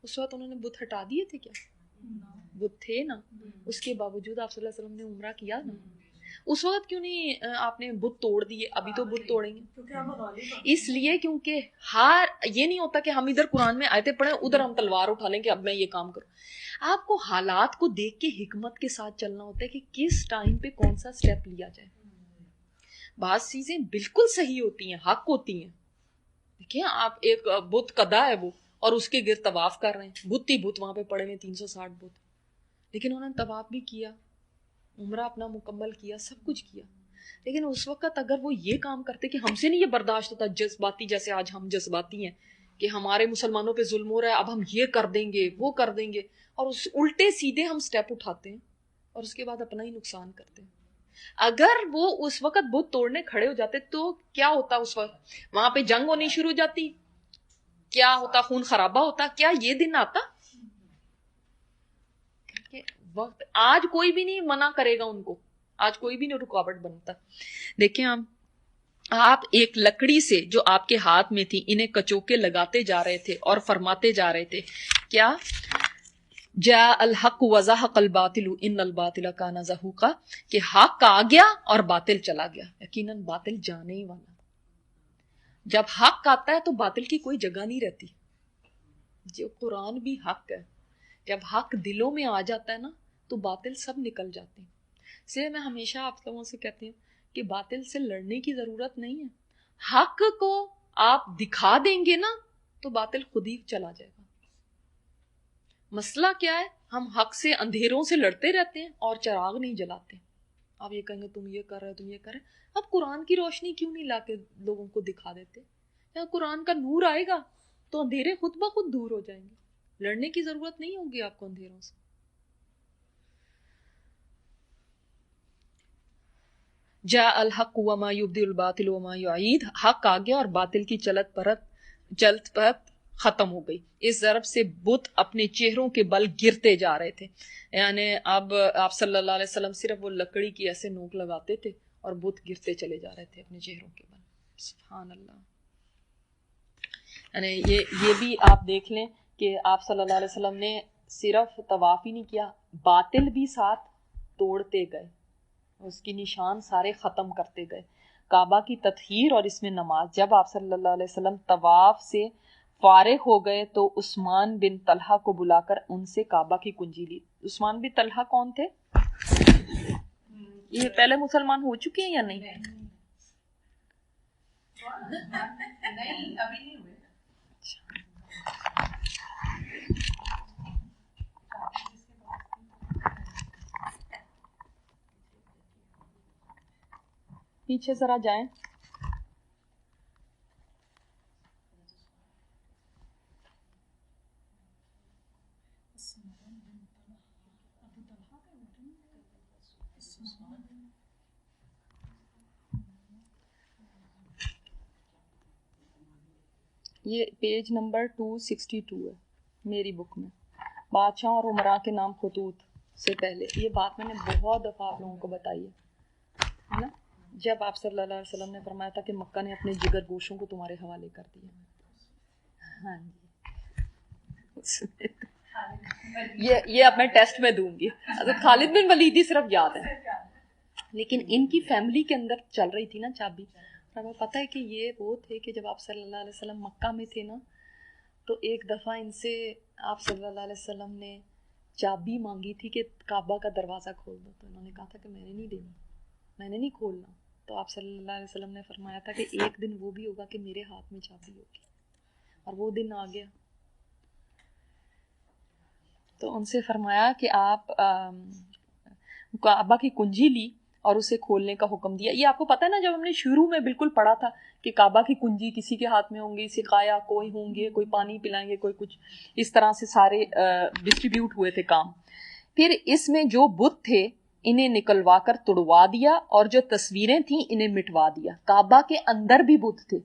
اس وقت انہوں نے بت ہٹا دیے تھے کیا؟ بت تھے نا. اس کے باوجود آپ صلی اللہ علیہ وسلم نے عمرہ کیا نا. اس وقت کیوں نہیں آپ نے بت توڑ دیے؟ ابھی تو بت توڑیں گے. اس لیے کیونکہ یہ نہیں ہوتا کہ ہم ادھر قرآن میں آیتیں پڑھیں ادھر ہم تلوار اٹھا لیں کہ اب میں یہ کام کروں. آپ کو حالات کو دیکھ کے حکمت کے ساتھ چلنا ہوتا ہے کہ کس ٹائم پہ کون سا سٹیپ لیا جائے. بعض چیزیں بالکل صحیح ہوتی ہیں، حق ہوتی ہیں. دیکھیں آپ ایک بت قدا ہے وہ اور اس کے گرد طواف کر رہے ہیں، بت ہی بت وہاں پہ پڑے ہوئے 360 بت. لیکن انہوں نے طواف بھی کیا، عمرہ اپنا مکمل کیا، سب کچھ کیا. لیکن اس وقت اگر وہ یہ کام کرتے کہ ہم سے نہیں یہ برداشت ہوتا جذباتی، جیسے آج ہم جذباتی ہیں کہ ہمارے مسلمانوں پہ ظلم ہو رہا ہے اب ہم یہ کر دیں گے وہ کر دیں گے، اور اس الٹے سیدھے ہم سٹیپ اٹھاتے ہیں اور اس کے بعد اپنا ہی نقصان کرتے ہیں. اگر وہ اس وقت بت توڑنے کھڑے ہو جاتے تو کیا ہوتا؟ اس وقت وہاں پہ جنگ ہونی شروع ہو جاتی، کیا ہوتا؟ خون خرابہ ہوتا. کیا یہ دن آتا؟ وقت آج کوئی بھی نہیں منع کرے گا ان کو، آج کوئی بھی نہیں رکاوٹ بنتا. دیکھیں آپ ایک لکڑی سے جو آپ کے ہاتھ میں تھی انہیں کچوکے لگاتے جا رہے تھے اور فرماتے جا رہے تھے کیا؟ جاء الحق وزهق الباطل ان الباطل کان زہوقا، کہ حق آ گیا اور باطل چلا گیا. یقیناً باطل جانے ہی والا. جب حق آتا ہے تو باطل کی کوئی جگہ نہیں رہتی. جو قرآن بھی حق ہے, جب حق دلوں میں آ جاتا ہے نا تو باطل سب نکل جاتے ہیں. اس لیے میں ہمیشہ آپ لوگوں سے کہتی ہوں کہ باطل سے لڑنے کی ضرورت نہیں ہے. حق کو آپ دکھا دیں گے نا تو باطل خود ہی چلا جائے گا. مسئلہ کیا ہے, ہم حق سے اندھیروں سے لڑتے رہتے ہیں اور چراغ نہیں جلاتے. آپ یہ کہیں گے تم یہ کر رہے تم یہ کر رہے, اب قرآن کی روشنی کیوں نہیں لا کے لوگوں کو دکھا دیتے؟ یا قرآن کا نور آئے گا تو اندھیرے خود بخود دور ہو جائیں گے. لڑنے کی ضرورت نہیں ہوگی آپ کو اندھیروں سے. جاء الحق وما یبدی الباطل وما یعید, حق آ گیا اور باطل کی چلت پرت ختم ہو گئی. اس ضرب سے بت اپنے چہروں کے بل گرتے جا رہے تھے. یعنی اب آپ صلی اللہ علیہ وسلم صرف وہ لکڑی کی ایسے نوک لگاتے تھے اور بت گرتے چلے جا رہے تھے اپنے چہروں کے بل. سبحان اللہ. یعنی یہ بھی آپ دیکھ لیں کہ آپ صلی اللہ علیہ وسلم نے صرف طواف ہی نہیں کیا, باطل بھی ساتھ توڑتے گئے, اس کی نشان سارے ختم کرتے گئے. کعبہ کی تطہیر اور اس میں نماز. جب آپ صلی اللہ علیہ وسلم طواف سے فارغ ہو گئے تو عثمان بن طلحہ کو بلا کر ان سے کعبہ کی کنجی لی. عثمان بن طلحہ کون تھے؟ یہ پہلے مسلمان ہو چکے ہیں یا نہیں؟ نہیں ابھی نہیں ہوئے. پیچھے ذرا جائیں. یہ پیج نمبر 262 ہے میری بک میں. بادشاہ اور عمراء کے نام خطوط سے پہلے. یہ بات میں نے بہت دفعہ آپ لوگوں کو بتائی ہے نا, جب آپ صلی اللہ علیہ وسلم نے فرمایا تھا کہ مکہ نے اپنے جگر گوشوں کو تمہارے حوالے کر دیا. ہاں جی, یہ اب میں ٹیسٹ میں دوں گی. حضرت خالد بن ولید ہی صرف یاد ہے, لیکن ان کی فیملی کے اندر چل رہی تھی نا چابی. ہمیں پتہ ہے کہ یہ وہ تھے کہ جب آپ صلی اللہ علیہ وسلم مکہ میں تھے نا تو ایک دفعہ ان سے آپ صلی اللہ علیہ وسلم نے چابی مانگی تھی کہ کعبہ کا دروازہ کھول دو, تو انہوں نے کہا تھا کہ میں نے نہیں دینی, میں نے نہیں کھولنا. تو آپ صلی اللہ علیہ وسلم نے فرمایا تھا کہ ایک دن وہ بھی ہوگا کہ میرے ہاتھ میں چابی ہوگی, اور وہ دن آ گیا. تو ان سے فرمایا کہ آپ کعبہ کی کنجی لی اور اسے کھولنے کا حکم دیا. یہ آپ کو پتہ ہے نا, جب ہم نے شروع میں بالکل پڑھا تھا کہ کعبہ کی کنجی کسی کے ہاتھ میں ہوں گی, سقایا کوئی ہوں گے, کوئی پانی پلائیں گے, کوئی کچھ, اس طرح سے سارے ڈسٹریبیوٹ ہوئے تھے کام. پھر اس میں جو بت تھے انہیں نکلوا کر توڑوا دیا, اور جو تصویریں تھیں انہیں مٹوا دیا. کعبہ کے اندر بھی بت تھے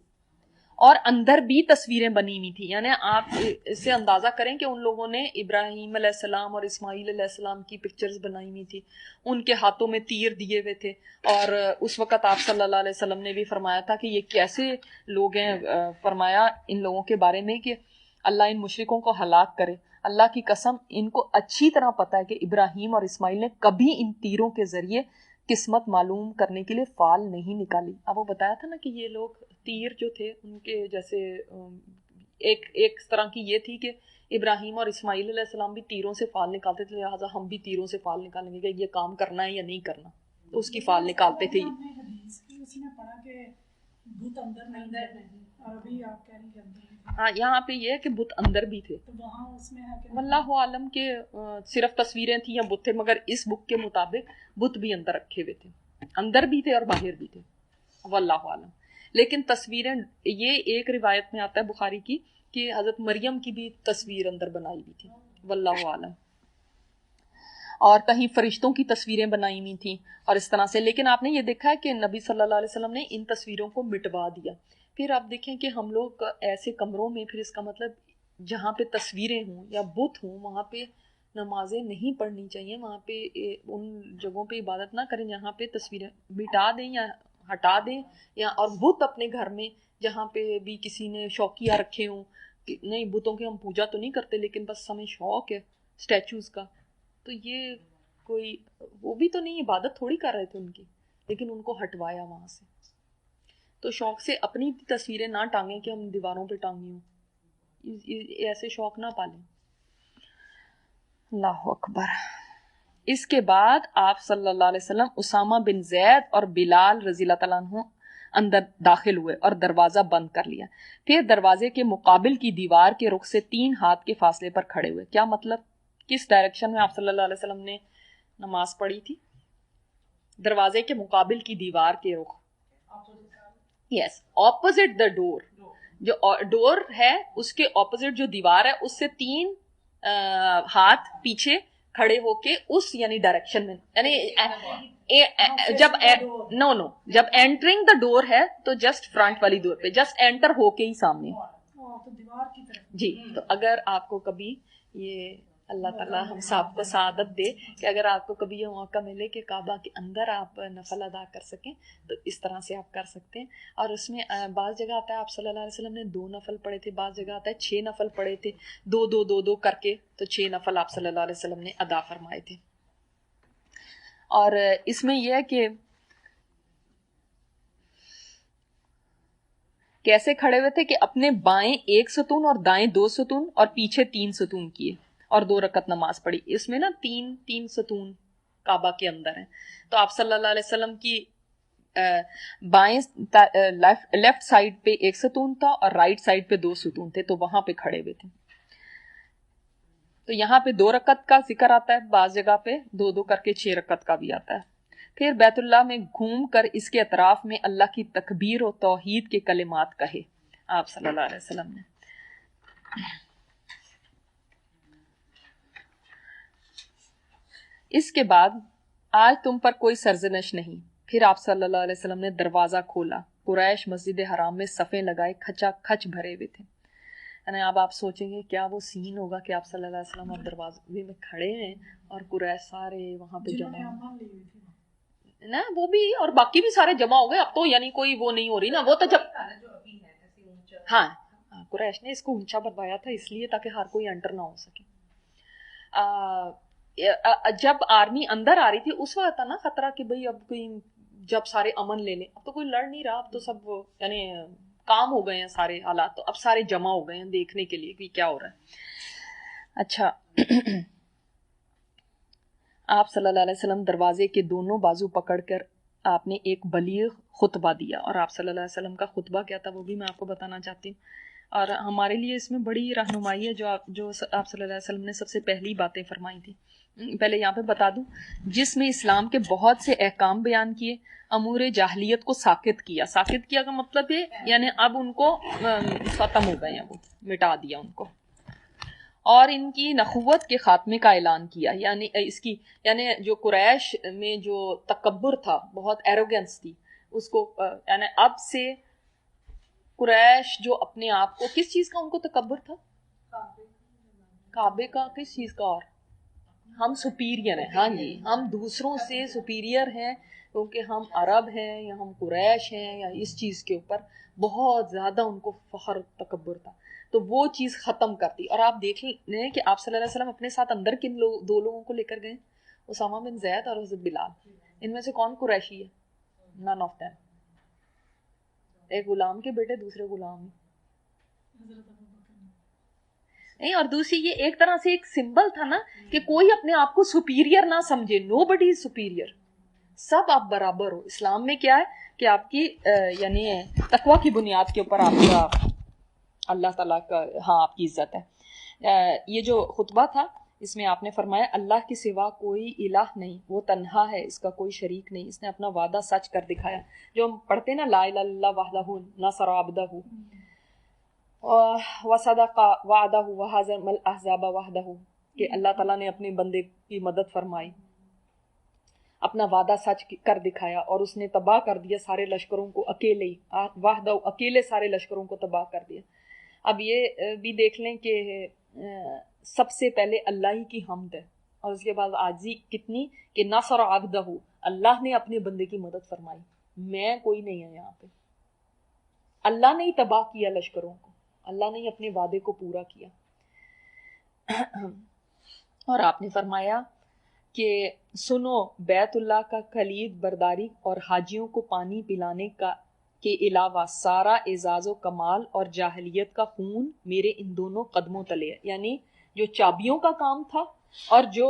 اور اندر بھی تصویریں بنی ہوئی تھی. یعنی آپ اس سے اندازہ کریں کہ ان لوگوں نے ابراہیم علیہ السلام اور اسماعیل علیہ السلام کی پکچرز بنائی ہوئی تھی, ان کے ہاتھوں میں تیر دیے ہوئے تھے. اور اس وقت آپ صلی اللہ علیہ وسلم نے بھی فرمایا تھا کہ یہ کیسے لوگ ہیں, فرمایا ان لوگوں کے بارے میں کہ اللہ ان مشرکوں کو ہلاک کرے. اللہ کی قسم ان کو اچھی طرح پتہ ہے کہ ابراہیم اور اسماعیل نے کبھی ان تیروں کے ذریعے قسمت معلوم کرنے کے لیے فال نہیں نکالی. اب وہ بتایا تھا نا کہ یہ لوگ تیر جو تھے ان کے جیسے ایک طرح کی یہ تھی کہ ابراہیم اور اسماعیل علیہ السلام بھی تیروں سے فال نکالتے تھے, لہٰذا ہم بھی تیروں سے فال نکالیں گے کہ یہ کام کرنا ہے یا نہیں کرنا, تو اس کی فال نکالتے تھے. ہاں یہاں پہ یہ ہے کہ بت اندر بھی تھے. واللہ عالم کے صرف تصویریں تھیں یا بت تھے, مگر اس بک کے مطابق بت بھی اندر رکھے ہوئے تھے, اندر بھی تھے اور باہر بھی تھے. واللہ عالم. لیکن تصویریں, یہ ایک روایت میں آتا ہے بخاری کی کہ حضرت مریم کی بھی تصویر اندر بنائی ہوئی تھی. واللہ عالم. اور کہیں فرشتوں کی تصویریں بنائی ہوئی تھیں اور اس طرح سے. لیکن آپ نے یہ دیکھا ہے کہ نبی صلی اللہ علیہ وسلم نے ان تصویروں کو مٹوا دیا. پھر آپ دیکھیں کہ ہم لوگ ایسے کمروں میں, پھر اس کا مطلب جہاں پہ تصویریں ہوں یا بت ہوں وہاں پہ نمازیں نہیں پڑھنی چاہیے, وہاں پہ ان جگہوں پہ عبادت نہ کریں جہاں پہ تصویریں مٹا دیں یا ہٹا دیں, یا اور بت اپنے گھر میں جہاں پہ بھی کسی نے شوقیہ رکھے ہوں. نہیں, بتوں کی ہم پوجا تو نہیں کرتے لیکن بس ہمیں شوق ہے اسٹیچوز کا, تو یہ کوئی وہ بھی تو نہیں, عبادت تھوڑی کر رہے تھے ان کی, لیکن ان کو ہٹوایا وہاں سے. تو شوق سے اپنی تصویریں نہ ٹانگیں کہ ہم دیواروں پہ ٹانگی ہوں، ایسے شوق نہ پالیں. اللہ اکبر. اس کے بعد آپ صلی اللہ علیہ وسلم اسامہ بن زید اور بلال رضی اللہ تعالیٰ عنہ اندر داخل ہوئے اور دروازہ بند کر لیا. پھر دروازے کے مقابل کی دیوار کے رخ سے 3 ہاتھ کے فاصلے پر کھڑے ہوئے. کیا مطلب؟ کس ڈائریکشن میں آپ صلی اللہ علیہ وسلم نے نماز پڑھی تھی؟ دروازے کے مقابل کی دیوار کے رخ. یس، اپوزٹ دا ڈور. جو ڈور ہے اس کے اپوزٹ جو دیوار ہے اس سے 3 ہاتھ پیچھے کھڑے ہو کے اس یعنی ڈائریکشن میں، یعنی جب جب انٹرنگ دا ڈور ہے تو جسٹ فرنٹ والی ڈور پہ، جسٹ انٹر ہو کے ہی سامنے. جی، تو اگر آپ کو کبھی یہ اللہ تعالیٰ ہم سب کو سعادت دے کہ اگر آپ کو کبھی یہ موقع ملے کہ کعبہ کے اندر آپ نفل ادا کر سکیں تو اس طرح سے آپ کر سکتے ہیں. اور اس میں بعض جگہ آتا ہے آپ صلی اللہ علیہ وسلم نے 2 نفل پڑھے تھے، بعض جگہ آتا ہے 6 نفل پڑھے تھے، 2 کر کے، تو 6 نفل آپ صلی اللہ علیہ وسلم نے ادا فرمائے تھے. اور اس میں یہ ہے کہ کیسے کھڑے ہوئے تھے کہ اپنے بائیں 1 ستون اور دائیں 2 ستون اور پیچھے 3 ستون کیے اور 2 رکعت نماز پڑھی. اس میں نا 3 ستون کعبہ کے اندر ہیں. تو آپ صلی اللہ علیہ وسلم کی بائیں لیفٹ سائڈ پہ 1 ستون تھا اور رائٹ سائڈ پہ 2 ستون تھے، تو وہاں پہ کھڑے ہوئے تھے. تو یہاں پہ 2 رکعت کا ذکر آتا ہے، بعض جگہ پہ 2 کر کے 6 رکعت کا بھی آتا ہے. پھر بیت اللہ میں گھوم کر اس کے اطراف میں اللہ کی تکبیر و توحید کے کلمات کہے آپ صلی اللہ علیہ وسلم نے. اس کے بعد آج تم پر کوئی سرزنش نہیں. پھر آپ صلی اللہ علیہ وسلم نے دروازہ کھولا. قریش مسجد حرام میں صفیں لگائے کھچا کھچ بھرے ہوئے تھے. یعنی اب آپ سوچیں گے کیا وہ سین ہوگا کہ آپ صلی اللہ علیہ وسلم اور دروازے میں کھڑے ہیں اور قریش سارے وہاں پہ جمع نا، وہ بھی اور باقی بھی سارے جمع ہو گئے. اب تو یعنی کوئی وہ نہیں ہو رہی نا، وہ تو جب ہاں قریش نے اس کو اونچا بنوایا تھا اس لیے تاکہ ہر کوئی انٹر نہ ہو سکے. جب آرمی اندر آ رہی تھی اس وقت تھا نا خطرہ کہ بھئی اب کوئی جب سارے امن لے لیں. اب تو کوئی لڑ نہیں رہا، اب تو سب یعنی کام ہو گئے ہیں سارے حالات، تو اب سارے جمع ہو گئے ہیں دیکھنے کے لیے کہ کیا ہو رہا ہے. اچھا آپ صلی اللہ علیہ وسلم دروازے کے دونوں بازو پکڑ کر آپ نے ایک بلیغ خطبہ دیا. اور آپ صلی اللہ علیہ وسلم کا خطبہ کیا تھا وہ بھی میں آپ کو بتانا چاہتی ہوں. اور ہمارے لیے اس میں بڑی رہنمائی ہے جو آپ صلی اللہ علیہ وسلم نے سب سے پہلی باتیں فرمائی تھی. پہلے یہاں پہ بتا دوں، جس میں اسلام کے بہت سے احکام بیان کیے، امور جاہلیت کو ساکت کیا. ساکت کیا کا مطلب ہے یعنی اب ان کو ختم ہو گئے ہیں، وہ مٹا دیا ان کو. اور ان کی نخوت کے خاتمے کا اعلان کیا. یعنی اس کی یعنی جو قریش میں جو تکبر تھا، بہت ایروگنس تھی، اس کو یعنی اب سے قریش جو اپنے آپ کو کس چیز کا ان کو تکبر تھا؟ کعبے کا. کس چیز کا؟ اور ہم سپیریئر ہیں. ہاں جی، ہم دوسروں سے سپیریئر ہیں کیونکہ ہم عرب ہیں یا ہم قریش ہیں یا اس چیز کے اوپر بہت زیادہ ان کو فخر تکبر تھا. تو وہ چیز ختم کرتی. اور آپ دیکھ لیں کہ آپ صلی اللہ علیہ وسلم اپنے ساتھ اندر کن 2 لوگوں کو لے کر گئے؟ اسامہ بن زید اور حضرت بلال. ان میں سے کون قریشی ہے؟ None of them. ایک غلام کے بیٹے، دوسرے غلام نہیں. اور دوسری یہ ایک طرح سے ایک سمبل تھا نا کہ کوئی اپنے آپ کو سپیریئر نہ سمجھے. نو بڈی از سپیریئر، سب آپ برابر ہو. اسلام میں کیا ہے کہ آپ کی یعنی تقوی کی بنیاد کے اوپر آپ کا اللہ تعالیٰ کا ہاں آپ کی عزت ہے. یہ جو خطبہ تھا اس میں آپ نے فرمایا اللہ کے سوا کوئی الہ نہیں، وہ تنہا ہے، اس کا کوئی شریک نہیں، اس نے اپنا وعدہ سچ کر دکھایا. جو ہم پڑھتے نا لا الہ الا اللہ وحدہ نصر عبدہ وصدق وعدہ وہزم الاحزاب وحدہ، کہ اللہ تعالیٰ نے اپنے بندے کی مدد فرمائی، اپنا وعدہ سچ کر دکھایا اور اس نے تباہ کر دیا سارے لشکروں کو اکیلے ہی. وحدہ اکیلے سارے لشکروں کو تباہ کر دیا. اب یہ بھی دیکھ لیں کہ سب سے پہلے اللہ ہی کی حمد ہے اور اس کے بعد عاجزی کتنی کہ نصر عبدہ، اللہ نے اپنے بندے کی مدد فرمائی. میں کوئی نہیں ہے یہاں پہ. اللہ نے ہی تباہ کیا لشکروں کو، اللہ نے ہی اپنے وعدے کو پورا کیا. اور آپ نے فرمایا کہ سنو، بیت اللہ کا کلید برداری اور حاجیوں کو پانی پلانے کے علاوہ سارا اعزاز و کمال اور جاہلیت کا خون میرے ان دونوں قدموں تلے ہے. یعنی جو چابیوں کا کام تھا اور جو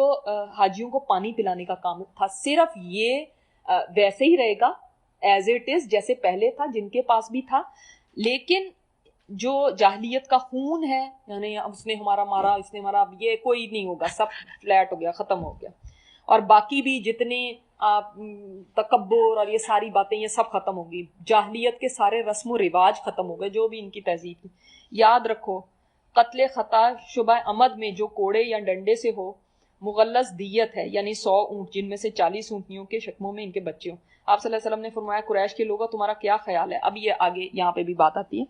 حاجیوں کو پانی پلانے کا کام تھا، صرف یہ ویسے ہی رہے گا ایز اٹ از جیسے پہلے تھا، جن کے پاس بھی تھا. لیکن جو جاہلیت کا خون ہے، یعنی اس نے ہمارا مارا، اس نے مارا، اب یہ کوئی نہیں ہوگا، سب فلیٹ ہو گیا، ختم ہو گیا. اور باقی بھی جتنے تکبر اور یہ ساری باتیں یہ سب ختم ہو گئی. جاہلیت کے سارے رسم و رواج ختم ہو گئے جو بھی ان کی تہذیب تھی. یاد رکھو قتل خطا شبہ عمد میں جو کوڑے یا ڈنڈے سے ہو مغلظ دیت ہے، یعنی 100 اونٹ جن میں سے 40 اونٹنیوں کے شکموں میں ان کے بچے ہوں. آپ صلی اللہ علیہ وسلم نے فرمایا قریش کے لوگوں تمہارا کیا خیال ہے؟ اب یہ آگے یہاں پہ بھی بات آتی ہے.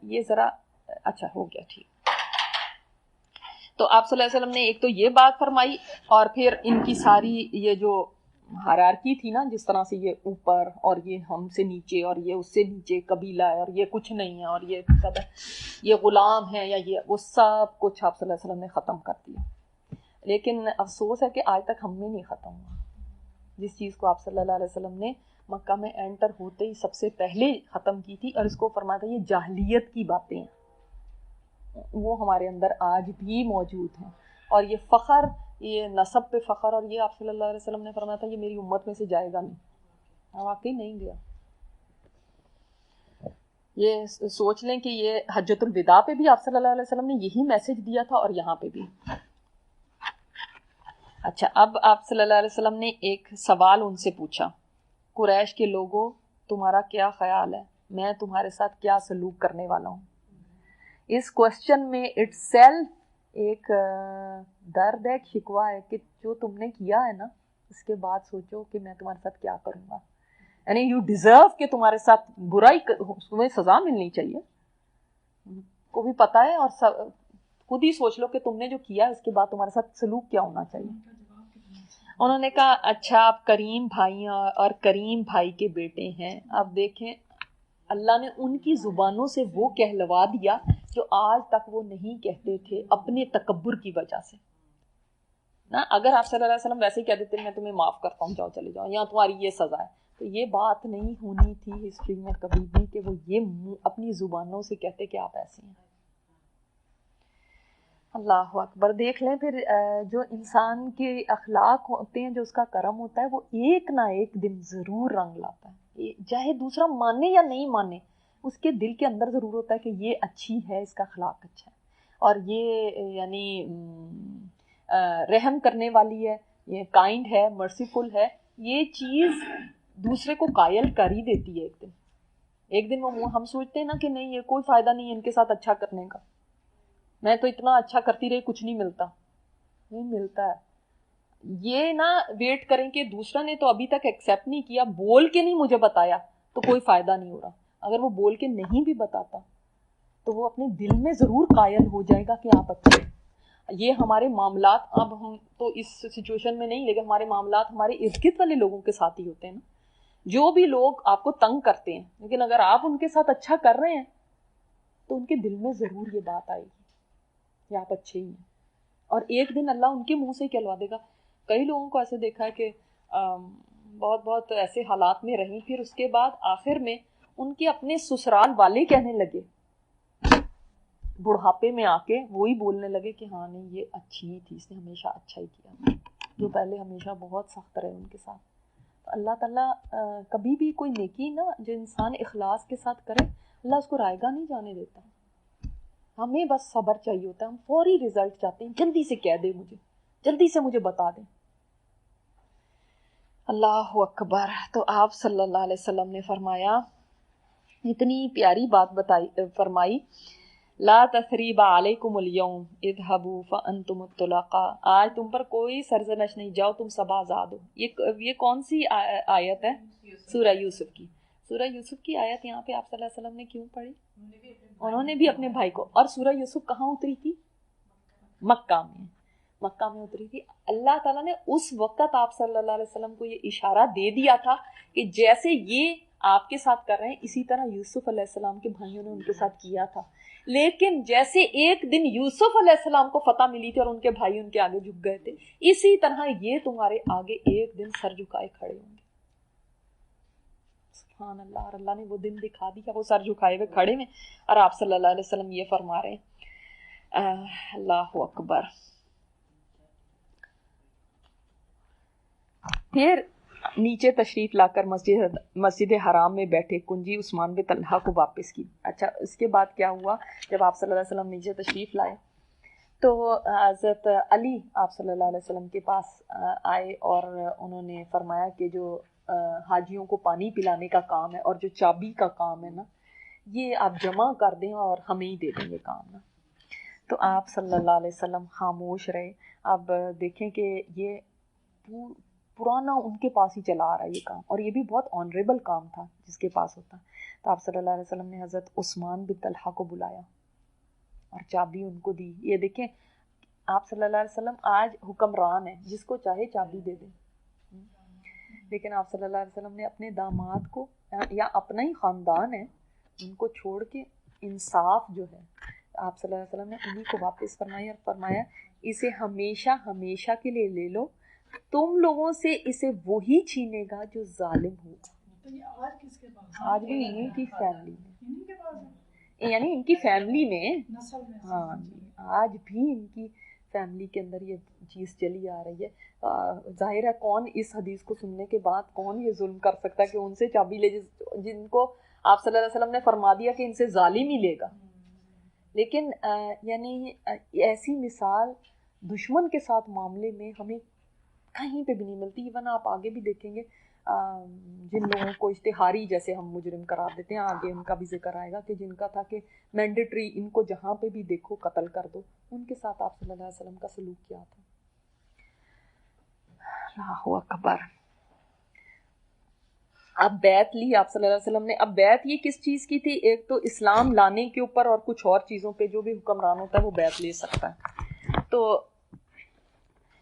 یہ ذرا اچھا ہو گیا ٹھیک. تو آپ صلی اللہ علیہ وسلم نے ایک تو یہ بات فرمائی، اور پھر ان کی ساری یہ جو ہائرارکی تھی نا، جس طرح سے یہ اوپر اور یہ ہم سے نیچے اور یہ اس سے نیچے قبیلہ ہے اور یہ کچھ نہیں ہے اور یہ سب یہ غلام ہے یا یہ، وہ سب کچھ آپ صلی اللہ علیہ وسلم نے ختم کر دیا. لیکن افسوس ہے کہ آج تک ہم میں نہیں ختم ہوا. جس چیز کو آپ صلی اللہ علیہ وسلم نے مکہ میں انٹر ہوتے ہی سب سے پہلے ختم کی تھی، اور اس کو فرمایا تھا یہ جاہلیت کی باتیں ہیں، وہ ہمارے اندر آج بھی موجود ہیں. اور یہ فخر، یہ نسب پہ فخر، اور یہ آپ صلی اللہ علیہ وسلم نے فرمایا تھا یہ میری امت میں سے جائے گا نہیں، واقعی نہیں گیا. یہ سوچ لیں کہ یہ حجۃ الوداع پہ بھی آپ صلی اللہ علیہ وسلم نے یہی میسج دیا تھا اور یہاں پہ بھی. اچھا، اب آپ صلی اللہ علیہ وسلم نے ایک سوال ان سے پوچھا، قریش کے لوگوں تمہارا کیا خیال ہے، میں تمہارے ساتھ کیا سلوک کرنے والا ہوں. اس کوشچن میں اٹ سیلف ایک درد ہے، ایک شکوہ ہے کہ جو تم نے کیا ہے نا اس کے بعد سوچو کہ میں تمہارے ساتھ کیا کروں گا. یعنی یو ڈیزرو کہ تمہارے ساتھ برائی، تمہیں سزا ملنی چاہیے، کو بھی پتا ہے، اور خود ہی سوچ لو کہ تم نے جو کیا اس کے بعد تمہارے ساتھ سلوک کیا ہونا چاہیے. انہوں نے کہا اچھا آپ کریم بھائی اور کریم بھائی کے بیٹے ہیں. اب دیکھیں اللہ نے ان کی زبانوں سے وہ کہلوا دیا جو آج تک وہ نہیں کہتے تھے اپنے تکبر کی وجہ سے نا. اگر آپ صلی اللہ علیہ وسلم ویسے ہی کہہ دیتے میں تمہیں معاف کرتا ہوں، جاؤ چلے جاؤ، یا تمہاری یہ سزا ہے، تو یہ بات نہیں ہونی تھی ہسٹری میں کبھی بھی کہ وہ یہ اپنی زبانوں سے کہتے کہ آپ ایسے ہیں. اللہ اکبر. دیکھ لیں پھر جو انسان کے اخلاق ہوتے ہیں، جو اس کا کرم ہوتا ہے، وہ ایک نہ ایک دن ضرور رنگ لاتا ہے. چاہے دوسرا مانے یا نہیں مانے، اس کے دل کے اندر ضرور ہوتا ہے کہ یہ اچھی ہے، اس کا اخلاق اچھا ہے، اور یہ یعنی رحم کرنے والی ہے، یہ کائنڈ ہے، مرسیفل ہے. یہ چیز دوسرے کو قائل کر ہی دیتی ہے. ایک دن وہ ہم سوچتے ہیں نا کہ نہیں یہ کوئی فائدہ نہیں ہے ان کے ساتھ اچھا کرنے کا، میں تو اتنا اچھا کرتی رہی کچھ نہیں ملتا. نہیں ملتا ہے. یہ نہ ویٹ کریں کہ دوسرا نے تو ابھی تک ایکسیپٹ نہیں کیا، بول کے نہیں مجھے بتایا تو کوئی فائدہ نہیں ہو رہا. اگر وہ بول کے نہیں بھی بتاتا تو وہ اپنے دل میں ضرور قائل ہو جائے گا کہ آپ اچھے. یہ ہمارے معاملات، اب ہم تو اس سچویشن میں نہیں، لیکن ہمارے معاملات ہمارے ارد گرد والے لوگوں کے ساتھ ہی ہوتے ہیں نا. جو بھی لوگ آپ کو تنگ کرتے ہیں، لیکن اگر آپ ان کے ساتھ اچھا کر رہے ہیں تو ان کے دل میں ضرور یہ بات آئے گی کہ آپ اچھے ہی ہیں. اور ایک دن اللہ ان کے منہ سے کہلوا دے گا. کئی لوگوں کو ایسے دیکھا ہے کہ بہت بہت ایسے حالات میں رہیں، پھر اس کے بعد آخر میں ان کے اپنے سسرال والے کہنے لگے، بڑھاپے میں آ کے وہی بولنے لگے کہ ہاں نہیں یہ اچھی ہی تھی، اس نے ہمیشہ اچھا ہی کیا، جو پہلے ہمیشہ بہت سخت رہے ان کے ساتھ. تو اللہ تعالیٰ کبھی بھی کوئی نیکی نا جو انسان اخلاص کے ساتھ کرے، اللہ اس کو رائے گاہ نہیں جانے دیتا. ہمیں بس صبر چاہیے ہوتا ہے، ہم فوری رزلٹ چاہتے ہیں، جلدی سے کہہ دے مجھے، جلدی سے مجھے بتا دیں. اللہ اکبر. تو آپ صلی اللہ علیہ وسلم نے فرمایا، اتنی پیاری بات فرمائی، لا تثریب علیکم اليوم اذهبوا فانتم الطلقاء. آج تم پر کوئی سرزنش نہیں، جاؤ تم سب آزاد ہو. یہ کون سی آیت ہے؟ سورہ یوسف کی. سورہ یوسف کی آیت یہاں پہ آپ صلی اللہ علیہ وسلم نے کیوں پڑھی؟ انہوں نے بھی اپنے بھائی کو. اور سورہ یوسف کہاں اتری تھی؟ مکہ میں. مکہ میں اتری تھی. اللہ تعالیٰ نے اس وقت آپ صلی اللہ علیہ وسلم کو یہ اشارہ دے دیا تھا کہ جیسے یہ آپ کے ساتھ کر رہے ہیں اسی طرح یوسف علیہ السلام کے بھائیوں نے ان کے ساتھ کیا تھا. لیکن جیسے ایک دن یوسف علیہ السلام کو فتح ملی تھی اور ان کے بھائی ان کے آگے جھک گئے تھے، اسی طرح یہ تمہارے آگے ایک دن سر جھکائے کھڑے ہوں گے. سبحان اللہ. اور اللہ نے وہ دن دکھا دیا, وہ سر جھکائے ہوئے کھڑے میں اور آپ صلی اللہ علیہ وسلم یہ فرما رہے ہیں. اللہ اکبر. پھر نیچے تشریف لا کر مسجد حرام میں بیٹھے کنجی عثمان بن طلحہ کو واپس کی. اچھا, اس کے بعد کیا ہوا؟ جب آپ صلی اللہ علیہ وسلم نیچے تشریف لائے تو حضرت علی آپ صلی اللہ علیہ وسلم کے پاس آئے اور انہوں نے فرمایا کہ جو حاجیوں کو پانی پلانے کا کام ہے اور جو چابی کا کام ہے نا, یہ آپ جمع کر دیں اور ہمیں ہی دے دیں یہ کام نا. تو آپ صلی اللہ علیہ وسلم خاموش رہے. اب دیکھیں کہ یہ پرانا ان کے پاس ہی چلا آ رہا ہے یہ کام, اور یہ بھی بہت آنریبل کام تھا جس کے پاس ہوتا. تو آپ صلی اللہ علیہ وسلم نے حضرت عثمان بن طلحہ کو بلایا اور چابی ان کو دی. یہ دیکھیں آپ صلی اللہ علیہ وسلم آج حکمران ہیں, جس کو چاہے چابی دے دیں, لیکن آپ صلی اللہ علیہ وسلم نے اپنے داماد کو یا اپنا ہی خاندان ہے ان کو چھوڑ کے انصاف جو ہے آپ صلی اللہ علیہ وسلم نے انہیں کو واپس فرمایا اور فرمایا اسے ہمیشہ ہمیشہ کے لیے لے لو, تم لوگوں سے اسے وہی چھینے گا جو ظالم ہوگا. آج بھی انہیں کی فیملی میں, یعنی ان کی فیملی میں, ہاں جی, آج بھی ان کی فیملی کے اندر یہ چیز چلی آ رہی ہے. ظاہر ہے کون اس حدیث کو سننے کے بعد کون یہ ظلم کر سکتا ہے کہ ان سے چابی لے, جن کو آپ صلی اللہ علیہ وسلم نے فرما دیا کہ ان سے ظالم ہی لے گا. لیکن یعنی ایسی مثال دشمن کے ساتھ معاملے میں ہمیں کہیں پہ بھی نہیں ملتی. ایون آپ آگے بھی دیکھیں گے جن لوگوں کو اشتہاری جیسے ہم مجرم قرار دیتے ہیں, آگے ان کا بھی ذکر آئے گا کہ جن کا تھا کہ مینڈیٹری ان کو جہاں پہ بھی دیکھو قتل کر دو, ان کے ساتھ آپ صلی اللہ علیہ وسلم کا سلوک کیا تھا. اللہ اکبر. اب بیعت لی آپ صلی اللہ علیہ وسلم نے. اب بیعت یہ کس چیز کی تھی؟ ایک تو اسلام لانے کے اوپر اور کچھ اور چیزوں پہ جو بھی حکمران ہوتا ہے وہ بیعت لے سکتا ہے. تو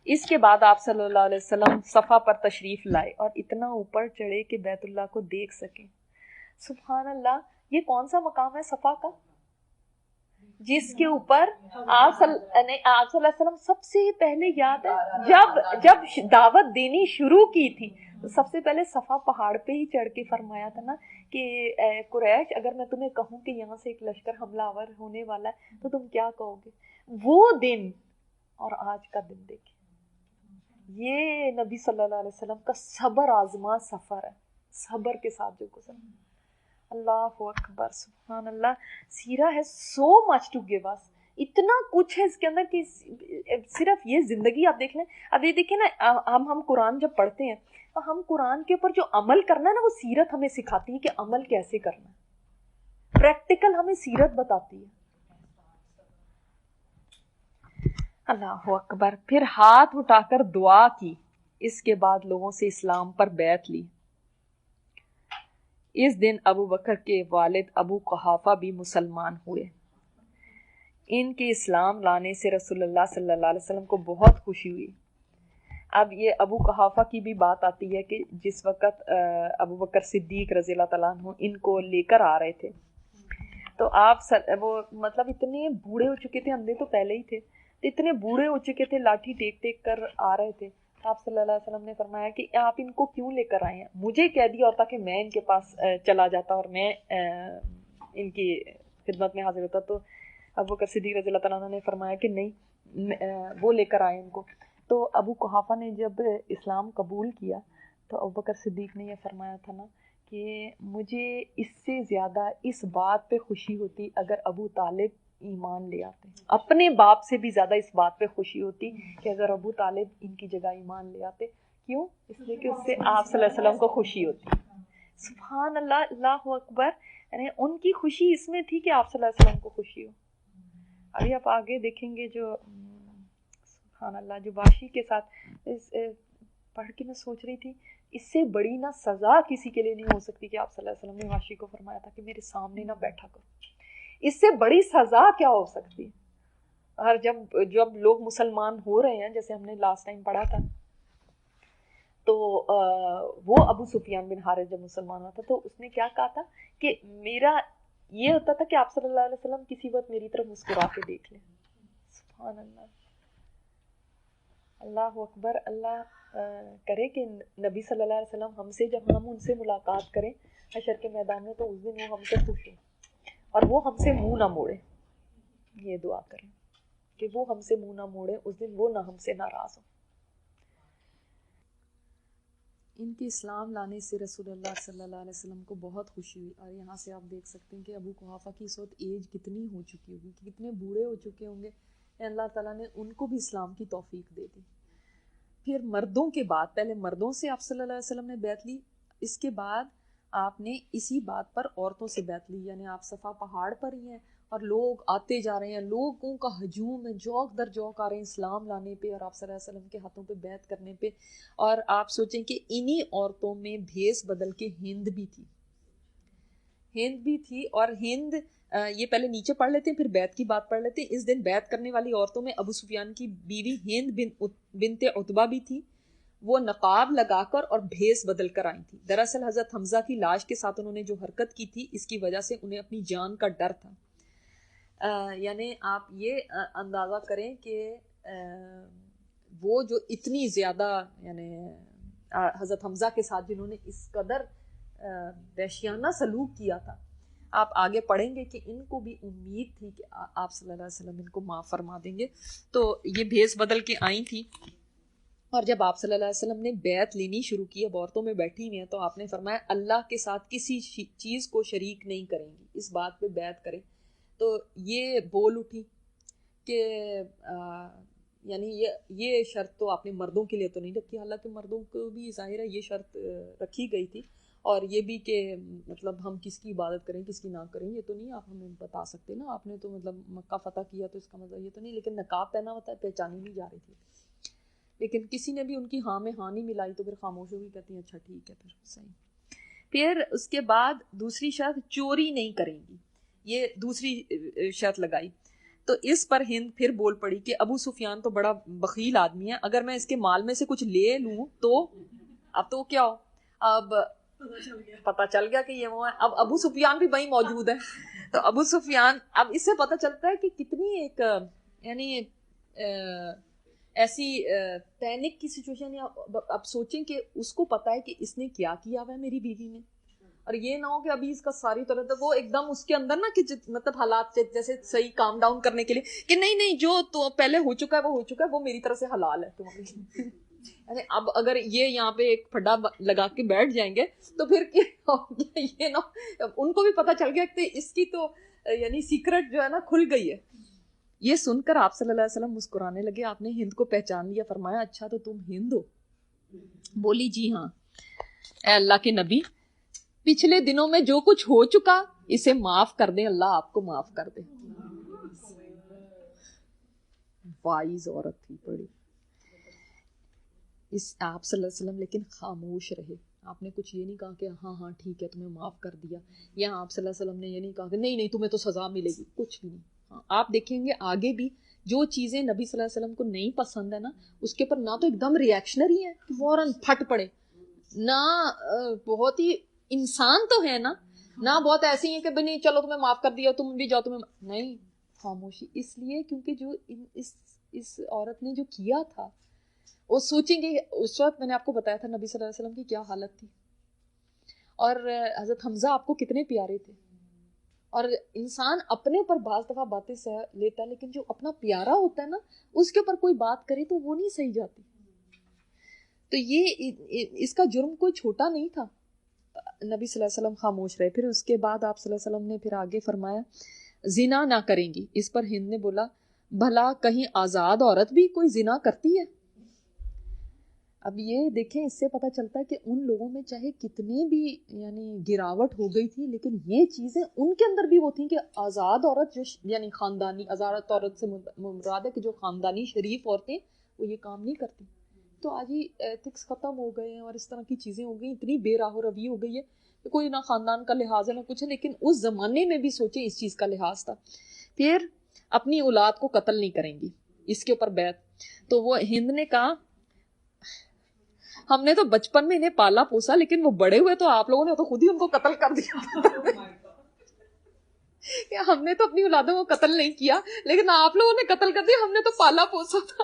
اس کے بعد آپ صلی اللہ علیہ وسلم صفا پر تشریف لائے اور اتنا اوپر چڑھے کہ بیت اللہ کو دیکھ سکیں. سبحان اللہ, یہ کون سا مقام ہے صفا کا جس کے اوپر آپ صلی اللہ علیہ وسلم سب سے پہلے, یاد ہے جب دعوت دینی شروع کی تھی تو سب سے پہلے صفا پہاڑ پہ ہی چڑھ کے فرمایا تھا نا کہ اے قریش, اگر میں تمہیں کہوں کہ یہاں سے ایک لشکر حملہ آور ہونے والا ہے تو تم کیا کہو گے. وہ دن اور آج کا دن دیکھیں, یہ نبی صلی اللہ علیہ وسلم کا صبر آزما سفر ہے, صبر کے ساتھ جو گزرا. اللہ اکبر, سبحان اللہ. سیرہ ہے سو مچ ٹو گیو اس, اتنا کچھ ہے اس کے اندر کہ صرف یہ زندگی آپ دیکھ لیں. اب یہ دیکھیں نا, ہم قرآن جب پڑھتے ہیں تو ہم قرآن کے اوپر جو عمل کرنا ہے نا, وہ سیرت ہمیں سکھاتی ہے کہ عمل کیسے کرنا ہے. پریکٹیکل ہمیں سیرت بتاتی ہے. اللہ اکبر. پھر ہاتھ اٹھا کر دعا کی. اس کے بعد لوگوں سے اسلام پر بیعت لی. اس دن ابو بکر کے والد ابو قحافہ بھی مسلمان ہوئے. ان کے اسلام لانے سے رسول اللہ صلی اللہ علیہ وسلم کو بہت خوشی ہوئی. اب یہ ابو قحافہ کی بھی بات آتی ہے کہ جس وقت ابو بکر صدیق رضی اللہ تعالیٰ عنہ ان کو لے کر آ رہے تھے تو آپ وہ مطلب اتنے بوڑھے ہو چکے تھے, اندھے تو پہلے ہی تھے, اتنے بوڑھے ہو چکے تھے, لاٹھی ٹیک ٹیک کر آ رہے تھے. آپ صلی اللہ علیہ وسلم نے فرمایا کہ آپ ان کو کیوں لے کر آئے ہیں, مجھے کہہ دیا ہوتا کہ میں ان کے پاس چلا جاتا اور میں ان کی خدمت میں حاضر ہوتا. تو ابو بکر صدیق رضی اللہ تعالیٰ عنہ نے فرمایا کہ نہیں, وہ لے کر آئے ان کو. تو ابو قحافہ نے جب اسلام قبول کیا تو ابو بکر صدیق نے یہ فرمایا تھا نا کہ مجھے اس سے زیادہ اس بات پہ خوشی ہوتی اگر ابو طالب ایمان لے آتے. اپنے باپ سے بھی زیادہ اس بات پہ خوشی ہوتی کہ اگر ابو طالب ان کی جگہ ایمان لے آتے. کیوں؟ اس لیے کہ اس سے آپ صلی اللہ علیہ وسلم کو خوشی ہوتی. سبحان اللہ, اللہ اکبر. یعنی ان کی خوشی اس میں تھی کہ آپ صلی اللہ علیہ وسلم کو خوشی ہو. ابھی آپ آگے دیکھیں گے جو سبحان اللہ, جو واشی کے ساتھ پڑھ کے میں سوچ رہی تھی اس سے بڑی نہ سزا کسی کے لیے نہیں ہو سکتی کہ آپ صلی اللہ علیہ وسلم نے واشی کو فرمایا تھا کہ میرے سامنے نہ بیٹھا کرو. اس سے بڑی سزا کیا ہو سکتی ہے. اور جب لوگ مسلمان ہو رہے ہیں, جیسے ہم نے لاسٹ ٹائم پڑھا تھا, تو وہ ابو سفیان بن حارث جب مسلمان ہوا تھا تو اس نے کیا کہا تھا کہ میرا یہ ہوتا تھا کہ آپ صلی اللہ علیہ وسلم کسی وقت میری طرف مسکرا کے دیکھ لیں. سبحان اللہ, اللہ اکبر. اللہ کرے کہ نبی صلی اللہ علیہ وسلم ہم سے جب ہم ان سے ملاقات کریں حشر کے میدان میں تو اس دن وہ ہم سے خوش ہوں اور وہ ہم سے منہ نہ موڑے. یہ دعا کریں کہ وہ ہم سے منہ نہ موڑے, اس دن وہ نہ ہم سے ناراض ہو. ان کے اسلام لانے سے رسول اللہ صلی اللہ علیہ وسلم کو بہت خوشی ہوئی. اور یہاں سے آپ دیکھ سکتے ہیں کہ ابو قحافہ کی اس وقت ایج کتنی ہو چکی ہوگی, کتنے بوڑھے ہو چکے ہوں گے. اللہ تعالیٰ نے ان کو بھی اسلام کی توفیق دے دی. پھر مردوں کے بعد, پہلے مردوں سے آپ صلی اللہ علیہ وسلم نے بیعت لی, اس کے بعد آپ نے اسی بات پر عورتوں سے بیعت لی. یعنی آپ صفا پہاڑ پر ہی ہیں اور لوگ آتے جا رہے ہیں, لوگوں کا ہجوم ہے, جوک در جوک آ رہے ہیں اسلام لانے پہ اور آپ صلی اللہ علیہ وسلم کے ہاتھوں پہ بیعت کرنے پہ. اور آپ سوچیں کہ انہی عورتوں میں بھیس بدل کے ہند بھی تھی. اور ہند, یہ پہلے نیچے پڑھ لیتے ہیں پھر بیعت کی بات پڑھ لیتے ہیں. اس دن بیعت کرنے والی عورتوں میں ابو سفیان کی بیوی ہند بنت عتبہ بھی تھی. وہ نقاب لگا کر اور بھیس بدل کر آئی تھی. دراصل حضرت حمزہ کی لاش کے ساتھ انہوں نے جو حرکت کی تھی اس کی وجہ سے انہیں اپنی جان کا ڈر تھا. یعنی آپ یہ اندازہ کریں کہ وہ جو اتنی زیادہ یعنی حضرت حمزہ کے ساتھ جنہوں نے اس قدر وحشیانہ سلوک کیا تھا, آپ آگے پڑھیں گے کہ ان کو بھی امید تھی کہ آپ صلی اللہ علیہ وسلم ان کو معاف فرما دیں گے. تو یہ بھیس بدل کے آئی تھی. اور جب آپ صلی اللہ علیہ وسلم نے بیعت لینی شروع کی, اب عورتوں میں بیٹھی ہوئی ہیں, تو آپ نے فرمایا اللہ کے ساتھ کسی چیز کو شریک نہیں کریں گی, اس بات پہ بیعت کریں. تو یہ بول اٹھی کہ یعنی یہ شرط تو آپ نے مردوں کے لیے تو نہیں رکھی, حالانکہ مردوں کو بھی ظاہر ہے یہ شرط رکھی گئی تھی. اور یہ بھی کہ مطلب ہم کس کی عبادت کریں کس کی نہ کریں یہ تو نہیں آپ ہمیں بتا سکتے نا, آپ نے تو مطلب مکہ فتح کیا تو اس کا مطلب یہ تو نہیں. لیکن نقاب پہنا ہوتا ہے, پہچانی نہیں جا رہی تھی. لیکن کسی نے بھی ان کی ہاں میں ہاں نہیں ملائی تو پھر خاموش ہو گئی, کہتی ہیں اچھا ٹھیک ہے پھر صحیح. پھر اس کے بعد دوسری شرط چوری نہیں کریں گی, یہ دوسری شرط لگائی. تو اس پر ہند پھر بول پڑی کہ ابو سفیان تو بڑا بخیل آدمی ہے, اگر میں اس کے مال میں سے کچھ لے لوں تو اب تو کیا ہو, اب پتہ چل گیا کہ یہ وہ ہے. اب ابو سفیان بھی وہیں موجود ہے, تو ابو سفیان, اب اس سے پتہ چلتا ہے کہ کتنی ایک یعنی ایسی پینک کی سچویشن. اب سوچیں کہ اس کو پتا ہے کہ اس نے کیا کیا ہوا ہے میری بیوی نے, اور یہ نہ ہو کہ ابھی اس کا ساری طرح وہ ایک دم اس کے اندر نا کہ مطلب حالات جیسے صحیح کام ڈاؤن کرنے کے لیے کہ نہیں جو تو پہلے ہو چکا ہے وہ ہو چکا ہے, وہ میری طرف سے حلال ہے تمہاری. اب اگر یہ یہاں پہ ایک پھڈا لگا کے بیٹھ جائیں گے تو پھر کیا یہ نا, ان کو بھی پتا چل گیا کہ اس کی تو یعنی سیکرٹ جو ہے نا کھل گئی ہے. یہ سن کر آپ صلی اللہ علیہ وسلم مسکرانے لگے. آپ نے ہند کو پہچان لیا, فرمایا اچھا تو تم ہند ہو؟ بولی جی ہاں. اے اللہ کے نبی, پچھلے دنوں میں جو کچھ ہو چکا اسے معاف کر دیں, اللہ آپ کو معاف کر دے. وائز عورت تھی بڑی. اس آپ صلی اللہ علیہ وسلم لیکن خاموش رہے. آپ نے کچھ یہ نہیں کہا کہ ہاں ٹھیک ہے تمہیں معاف کر دیا, یا آپ صلی اللہ علیہ وسلم نے یہ نہیں کہا کہ نہیں تمہیں تو سزا ملے گی, کچھ بھی نہیں. آپ دیکھیں گے آگے بھی جو چیزیں نبی صلی اللہ علیہ وسلم کو نہیں پسند ہے نا, اس کے پر نہ تو ایک دم ریئیکشنری ہے کہ فوراً پھٹ پڑے, نہ بہت ہی انسان تو ہے نا, نہ بہت ایسی ہیں کہ بھئی نہیں چلو تمہیں معاف کر دیا تم بھی جاؤ تمہیں نہیں. خاموشی. اس لیے کیونکہ جو اس عورت نے جو کیا تھا وہ سوچیں گے. اس وقت میں نے آپ کو بتایا تھا نبی صلی اللہ علیہ وسلم کی کیا حالت تھی, اور حضرت حمزہ آپ کو کتنے پیارے تھے. اور انسان اپنے اوپر بعض دفعہ باتیں سہ لیتا ہے, لیکن جو اپنا پیارا ہوتا ہے نا اس کے اوپر کوئی بات کرے تو وہ نہیں سہی جاتی. تو یہ اس کا جرم کوئی چھوٹا نہیں تھا. نبی صلی اللہ علیہ وسلم خاموش رہے. پھر اس کے بعد آپ صلی اللہ علیہ وسلم نے پھر آگے فرمایا زنا نہ کریں گی. اس پر ہند نے بولا بھلا کہیں آزاد عورت بھی کوئی زنا کرتی ہے؟ اب یہ دیکھیں, اس سے پتہ چلتا ہے کہ ان لوگوں میں چاہے کتنے بھی یعنی گراوٹ ہو گئی تھی, لیکن یہ چیزیں ان کے اندر بھی وہ تھیں کہ آزاد عورت جو یعنی خاندانی, آزاد عورت سے مراد ہے کہ جو خاندانی شریف عورتیں وہ یہ کام نہیں کرتی. تو آج ہی ایتھکس ختم ہو گئے ہیں اور اس طرح کی چیزیں ہو گئی, اتنی بے راہ و روی ہو گئی ہے کہ کوئی نہ خاندان کا لحاظ ہے نہ کچھ ہے. لیکن اس زمانے میں بھی سوچیں اس چیز کا لحاظ تھا. پھر اپنی اولاد کو قتل نہیں کریں گی, اس کے اوپر بیعت. تو وہ ہند نے کہا ہم نے تو بچپن میں انہیں پالا پوسا, لیکن وہ بڑے ہوئے تو آپ لوگوں نے تو خود ہی ان کو قتل کر دیا. ہم نے تو اپنی اولادوں کو قتل نہیں کیا, لیکن آپ لوگوں نے قتل کر دیا, ہم نے تو پالا پوسا تھا.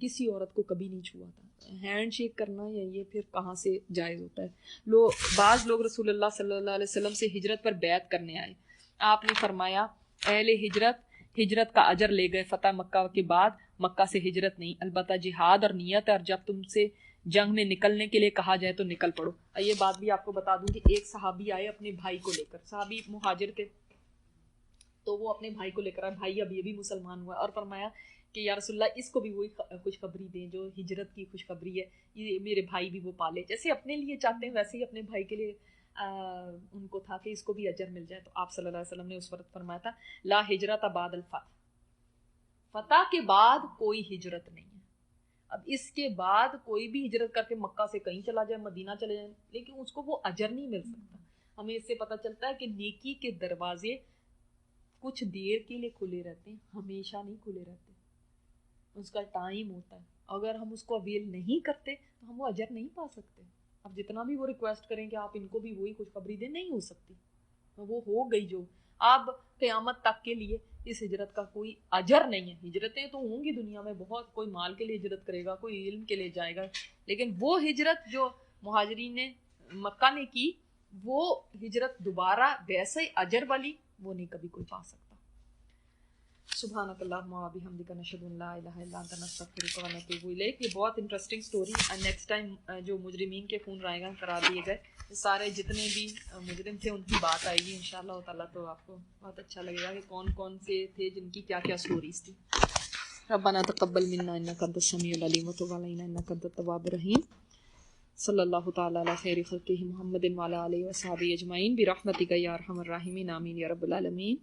کسی عورت کو کبھی نہیں چھوا تھا. ہینڈ شیک کرنا یا یہ پھر کہاں سے جائز ہوتا ہے. بعض لوگ رسول اللہ صلی اللہ علیہ وسلم سے ہجرت پر بیعت کرنے آئے. آپ نے فرمایا اہل ہجرت کا اجر لے گئے. فتح مکہ کے بعد مکہ سے ہجرت نہیں, البتہ جہاد اور نیت ہے, اور جب تم سے جنگ میں نکلنے کے لیے کہا جائے تو نکل پڑو. یہ بات بھی آپ کو بتا دوں کہ ایک صحابی آئے اپنے بھائی کو لے کر, صحابی مہاجر کے, تو وہ اپنے بھائی کو لے کر آئے, بھائی اب یہ بھی مسلمان ہوا, اور فرمایا کہ یا رسول اللہ اس کو بھی وہی خوشخبری دیں جو ہجرت کی خوشخبری ہے, یہ میرے بھائی بھی وہ پالے, جیسے اپنے لیے چاہتے ہیں ویسے ہی اپنے بھائی کے لیے ان کو تھا کہ اس کو بھی اجر مل جائے. تو آپ صلی اللہ علیہ وسلم نے اس وقت فرمایا تھا لا ہجرت بعد الفتح, فتح کے بعد کوئی ہجرت نہیں ہے. اب اس کے بعد کوئی بھی ہجرت کر کے مکہ سے کہیں چلا جائے, مدینہ چلے جائے, لیکن اس کو وہ اجر نہیں مل سکتا. ہمیں اس سے پتہ چلتا ہے کہ نیکی کے دروازے کچھ دیر کے لیے کھلے رہتے ہیں, ہمیشہ نہیں کھلے رہتے, اس کا ٹائم ہوتا ہے. اگر ہم اس کو اویل نہیں کرتے تو ہم وہ اجر نہیں پا سکتے. اب جتنا بھی وہ ریکویسٹ کریں کہ آپ ان کو بھی وہی خوشخبری دیں, نہیں ہو سکتی, وہ ہو گئی جو. اب قیامت تک کے لیے اس ہجرت کا کوئی اجر نہیں ہے. ہجرتیں تو ہوں گی دنیا میں بہت, کوئی مال کے لیے ہجرت کرے گا, کوئی علم کے لیے جائے گا, لیکن وہ ہجرت جو مہاجرین نے مکہ نے کی, وہ ہجرت دوبارہ ویسے ہی اجر والی وہ نہیں کبھی کوئی پا سکتا. سبحانک اللہم و بحمدک نشہد ان لا الہ الا انت نستغفرک و نتوب الیک. یہ بہت انٹرسٹنگ سٹوری. نیکسٹ ٹائم جو مجرمین کے خون رائے گا کرا دیے گئے, سارے جتنے بھی مجرم تھے ان کی بات آئے گی انشاءاللہ تعالیٰ, تو آپ کو بہت اچھا لگے گا کہ کون کون سے تھے جن کی کیا کیا سٹوریز تھی. ربنا تقبل منا انک انت السمیع العلیم وتب علینا انک انت التواب الرحیم. صلی اللہ تعالیٰ علی خیر خلقہ محمد وعلی آلہ وصحبہ اجمعین برحمتک یا ارحم الراحمین, آمین یا رب العالمین.